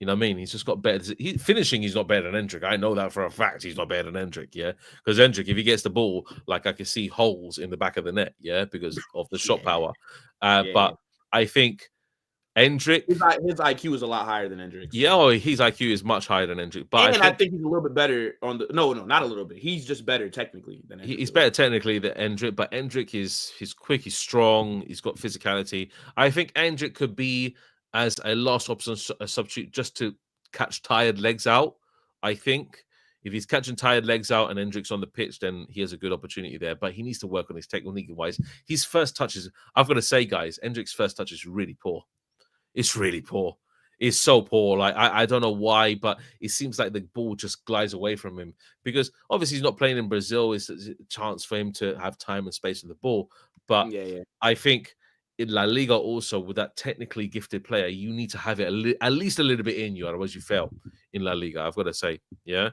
You know what I mean? He's just got better. Finishing, he's not better than Endrick. I know that for a fact. He's not better than Endrick, yeah? Because Endrick, if he gets the ball, like I can see holes in the back of the net, yeah? Because of the shot power. But I think Endrick, his IQ is a lot higher than Endrick's. yeah, oh, his IQ is much higher than Endrick. But I think he's a little bit better on the no, not a little bit. He's just better technically than Endrick. He's better technically than Endrick, but Endrick he's quick, he's strong, he's got physicality. I think Endrick could be as a last option, a substitute, just to catch tired legs out. I think if he's catching tired legs out and Endrick's on the pitch, then he has a good opportunity there. But he needs to work on his technique wise. His first touches, I've got to say, guys, Endrick's first touch is really poor. It's really poor. It's so poor. Like I don't know why, but it seems like the ball just glides away from him because obviously he's not playing in Brazil. It's a chance for him to have time and space with the ball. But I think in La Liga also, with that technically gifted player, you need to have it at least a little bit in you, otherwise you fail in La Liga. I've got to say, yeah.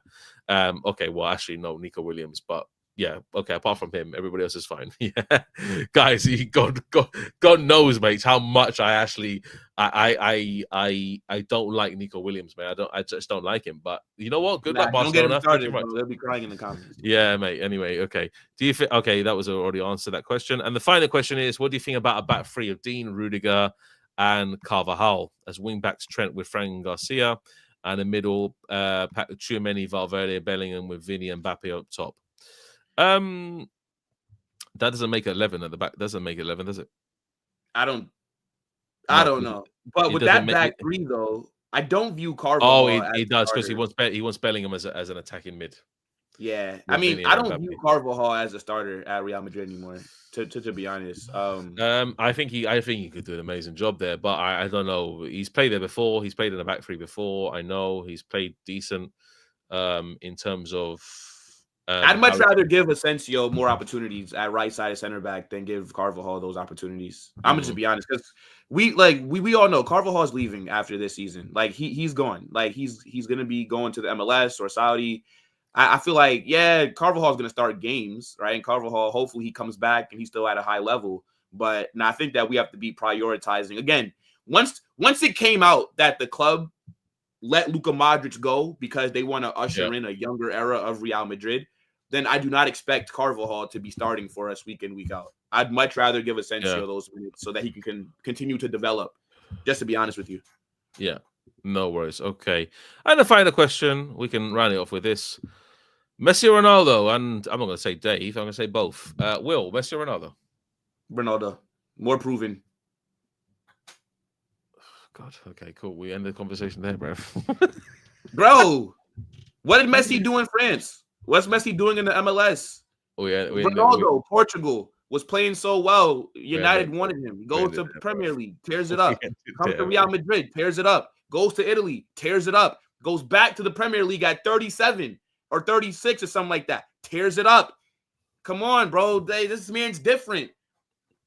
Okay, well, actually, no, Nico Williams, but yeah, okay. Apart from him, everybody else is fine. Yeah, guys, God knows, mate, how much I don't like Nico Williams, man. I just don't like him. But you know what? Good luck, Barcelona. Don't get him started, bro. They'll be crying in the comments. Yeah, mate. Anyway, okay. Do you think? Okay, that was already answered that question. And the final question is, what do you think about a back three of Dean, Rudiger, and Carvajal as wing backs? Trent with Frank Garcia, and the middle, Tchouameni, Valverde, Bellingham with Vini and Mbappe up top. That doesn't make 11 at the back. Doesn't make 11, does it? I don't know. But with that back three, though, I don't view Carvajal. Oh, he does, because he wants Bellingham as an attacking mid. Yeah, I mean, I don't view Carvajal as a starter at Real Madrid anymore. To be honest, I think he could do an amazing job there, but I don't know. He's played there before. He's played in the back three before. I know he's played decent. In terms of. I'd much rather give Asensio more opportunities at right side of center back than give Carvajal those opportunities. I'm gonna just be honest, because we all know Carvajal is leaving after this season. Like he's gone. Like he's gonna be going to the MLS or Saudi. I feel like Carvajal's gonna start games, right? And Carvajal, hopefully he comes back and he's still at a high level. But now I think that we have to be prioritizing again. Once it came out that the club let Luka Modric go because they want to usher in a younger era of Real Madrid, then I do not expect Carvajal to be starting for us week in, week out. I'd much rather give Asensio those minutes so that he can continue to develop, just to be honest with you. Yeah, no worries. Okay. And the final question, we can round it off with this. Messi or Ronaldo? And I'm not going to say Dave, I'm going to say both. Will, Messi or Ronaldo? Ronaldo. More proven. God, okay, cool. We end the conversation there, bro. Bro, what did Messi do in France? What's Messi doing in the MLS? Oh, yeah. Ronaldo, Portugal, was playing so well. United wanted him. He goes to Premier League, tears it up. Comes to Real Madrid, tears it up. Goes to Italy, tears it up. Goes back to the Premier League at 37 or 36 or something like that. Tears it up. Come on, bro. This man's different.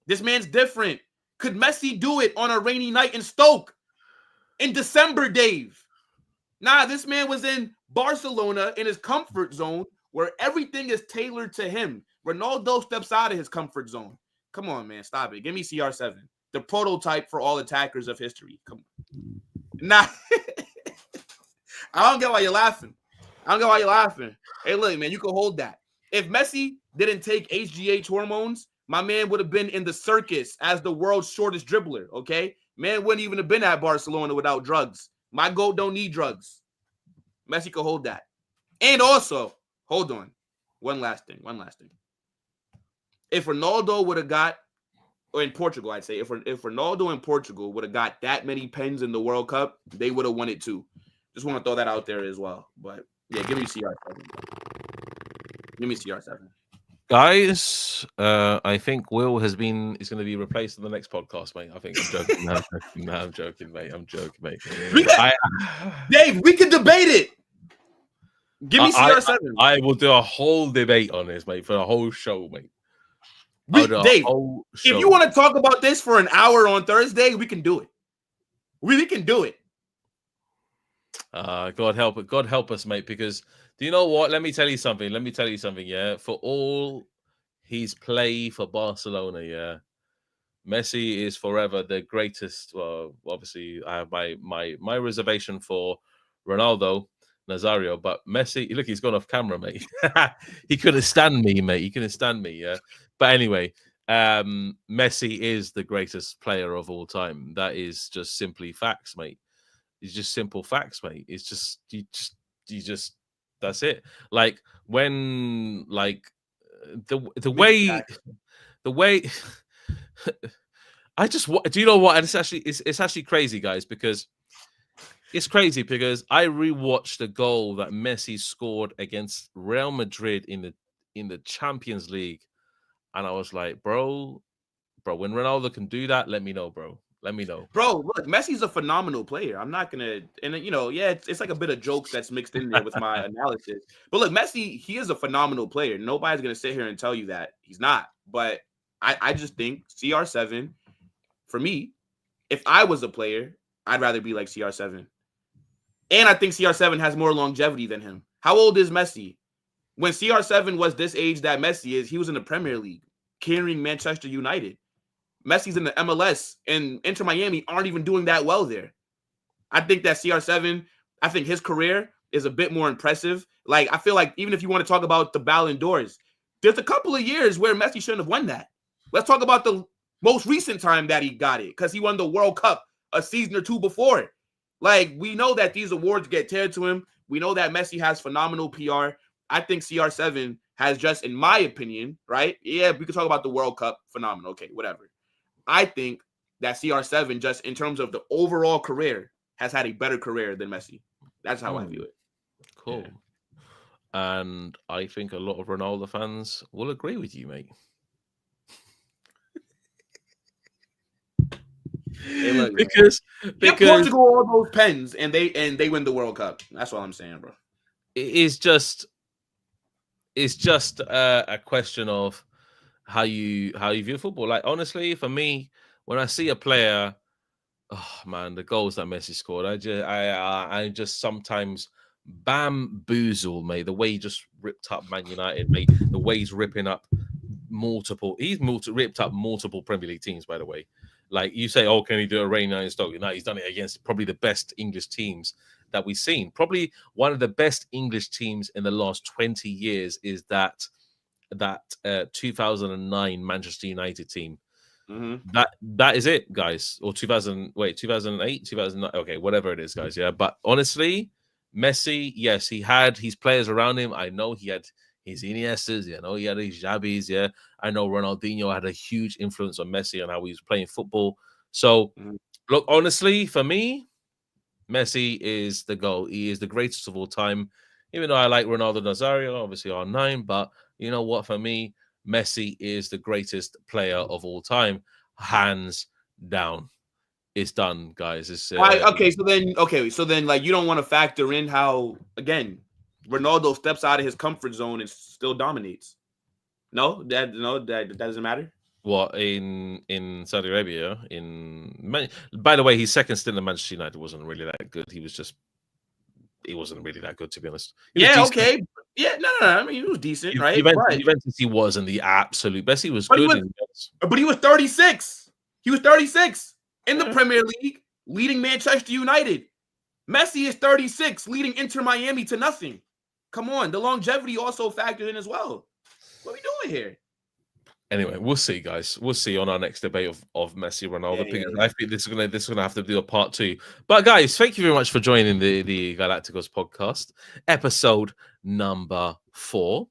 This man's different. Could Messi do it on a rainy night in Stoke in December, Dave? Nah, this man was in Barcelona in his comfort zone where everything is tailored to him. Ronaldo steps out of his comfort zone. Come on, man. Stop it. Give me CR7, the prototype for all attackers of history. Come on. Nah. I don't get why you're laughing. Hey, look, man, you can hold that. If Messi didn't take HGH hormones, my man would have been in the circus as the world's shortest dribbler, okay? Man wouldn't even have been at Barcelona without drugs. My GOAT don't need drugs. Messi could hold that. And also, hold on. One last thing. If Ronaldo would have got, or in Portugal, I'd say, if Ronaldo in Portugal would have got that many pens in the World Cup, they would have won it too. Just want to throw that out there as well. But, yeah, give me CR7. Guys, I think Will is going to be replaced in the next podcast, mate. I think I'm joking. I'm joking, mate. Dave, we can debate it. Give me CR7. I will do a whole debate on this, mate, for the whole show, mate. Dave, if you want to talk about this for an hour on Thursday, we can do it. We can do it. God help us, mate, because do you know what? Let me tell you something, yeah. For all his play for Barcelona, yeah, Messi is forever the greatest. Well, obviously, I have my reservation for Ronaldo Nazario, but Messi, look, he's gone off camera, mate. He couldn't stand me, mate. Yeah. But anyway, Messi is the greatest player of all time. That is just simply facts, mate. It's just simple facts, mate. It's just you just that's it. Like when like the way I just do you know what? And it's actually crazy, guys, because it's crazy because I rewatched the goal that Messi scored against Real Madrid in the Champions League, and I was like, bro, when Ronaldo can do that, let me know, bro. Let me know. Bro, look, Messi's a phenomenal player. I'm not gonna, and you know, yeah, it's like a bit of jokes that's mixed in there with my analysis. But look, Messi, he is a phenomenal player. Nobody's gonna sit here and tell you that he's not. But I just think CR7, for me, if I was a player, I'd rather be like CR7. And I think CR7 has more longevity than him. How old is Messi? When CR7 was this age that Messi is, he was in the Premier League, carrying Manchester United. Messi's in the MLS, and Inter Miami aren't even doing that well there. I think that CR7, I think his career is a bit more impressive. Like, I feel like even if you want to talk about the Ballon d'Ors, there's a couple of years where Messi shouldn't have won that. Let's talk about the most recent time that he got it, because he won the World Cup a season or two before it. Like, we know that these awards get tailored to him. We know that Messi has phenomenal PR. I think CR7 has just, in my opinion, right? Yeah, we could talk about the World Cup. Phenomenal. Okay, whatever. I think that CR7, just in terms of the overall career, has had a better career than Messi. That's how I view it. Cool. Yeah. And I think a lot of Ronaldo fans will agree with you, mate. Hey, look, because Portugal all those pens and they win the World Cup. That's what I'm saying, bro. It's just a question of how you view football. Like, honestly, for me, when I see a player, oh man, the goals that Messi scored, I just sometimes bamboozle, mate. The way he just ripped up Man United, mate. The way he's ripping up ripped up multiple Premier League teams, by the way. Like, you say, oh, can he do a Reina in Stoke? No, he's done it against probably the best English teams that we've seen. Probably one of the best English teams in the last 20 years is that 2009 Manchester United team. Mm-hmm. That is it, guys. Or 2008, 2009. Okay, whatever it is, guys. Yeah, but honestly, Messi, yes, he had his players around him. I know he had his Iniestas. I know he had his Jabis. Yeah, I know Ronaldinho had a huge influence on Messi and how he was playing football. So, look, honestly, for me, Messi is the GOAT. He is the greatest of all time. Even though I like Ronaldo Nazario, obviously R9, but you know what? For me, Messi is the greatest player of all time, hands down. It's done, guys. It's okay. So then, like, you don't want to factor in how, again, Ronaldo steps out of his comfort zone and still dominates. That doesn't matter. What, in Saudi Arabia? By the way, his second stint in Manchester United wasn't really that good. He wasn't really that good, to be honest. Okay. Yeah, no. I mean, he was decent, right? Juventus, he wasn't the absolute best. He was good. But he was 36. He was 36 in the Premier League, leading Manchester United. Messi is 36, leading Inter Miami to nothing. Come on. The longevity also factored in as well. What are we doing here? Anyway, we'll see, guys. We'll see on our next debate of Messi, Ronaldo. I think this is gonna have to do a part 2. But guys, thank you very much for joining the Galacticos podcast, episode number 4.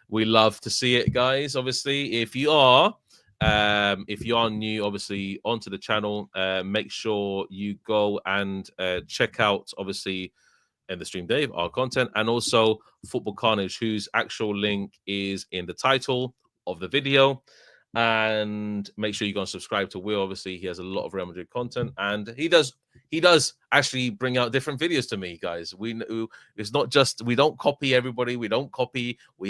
We love to see it, guys. Obviously, if you are new, obviously, onto the channel, make sure you go and check out, obviously, in the stream, Dave, our content, and also Football Carnage, whose actual link is in the title of the video. And make sure you go and subscribe to Will. Obviously, he has a lot of Real Madrid content, and he does actually bring out different videos to me, guys. It's not just, we don't copy everybody. We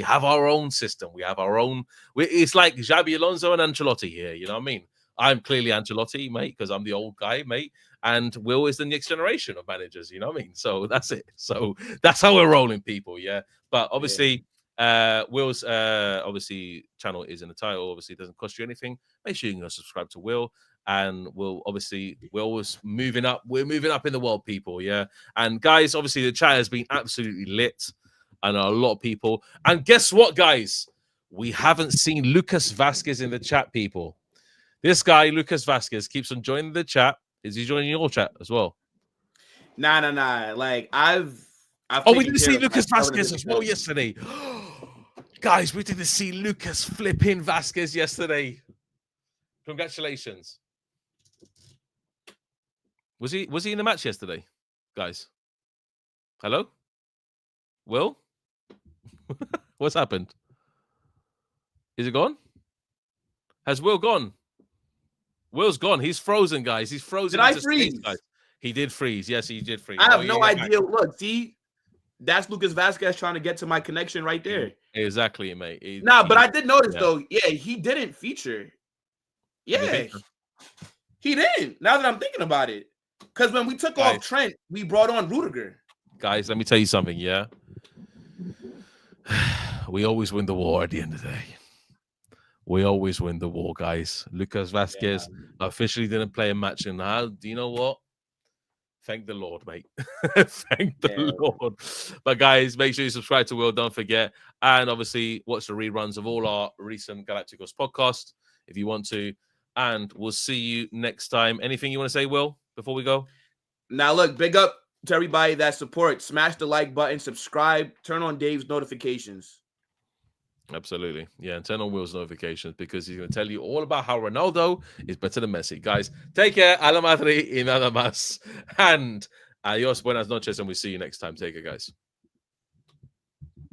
have our own system. We have our own. It's like Jabi Alonso and Ancelotti here. You know what I mean? I'm clearly Ancelotti, mate, because I'm the old guy, mate. And Will is the next generation of managers. You know what I mean? So that's it. So that's how we're rolling, people. Yeah. But obviously. Yeah. Will's obviously channel is in the title. Obviously, it doesn't cost you anything. Make sure you can go subscribe to Will, and Will was moving up. We're moving up in the world, people. Yeah, and guys, obviously the chat has been absolutely lit, and a lot of people. And guess what, guys? We haven't seen Lucas Vasquez in the chat, people. This guy, Lucas Vasquez, keeps on joining the chat. Is he joining your chat as well? Nah. Like I've we didn't see Lucas Vasquez as well yesterday. Guys, we didn't see Lucas flipping Vasquez yesterday. Congratulations. Was he in the match yesterday, guys? Hello? Will? What's happened? Is it gone? Has Will gone? Will's gone. He's frozen, guys. He's frozen. Did I freeze? Space, guys. He did freeze. Yes, he did freeze. I have no idea. Back. Look, see, that's Lucas Vasquez trying to get to my connection right there. Exactly, mate. But I did notice though. Yeah, he didn't feature. Yeah, he didn't. Now that I'm thinking about it, because when we took off Trent, we brought on Rudiger. Guys, let me tell you something. Yeah, we always win the war at the end of the day. We always win the war, guys. Lucas Vasquez officially didn't play a match, and now, do you know what? Thank the Lord, mate. Thank the Lord. But guys, make sure you subscribe to Will. Don't forget. And obviously, watch the reruns of all our recent Galacticos podcasts if you want to. And we'll see you next time. Anything you want to say, Will, before we go? Now, look, big up to everybody that supports. Smash the like button, subscribe, turn on Dave's notifications. Absolutely. Yeah, and turn on Will's notifications because he's going to tell you all about how Ronaldo is better than Messi. Guys, take care. A la Madrid y nada más. And adios, buenas noches, and we'll see you next time. Take care, guys.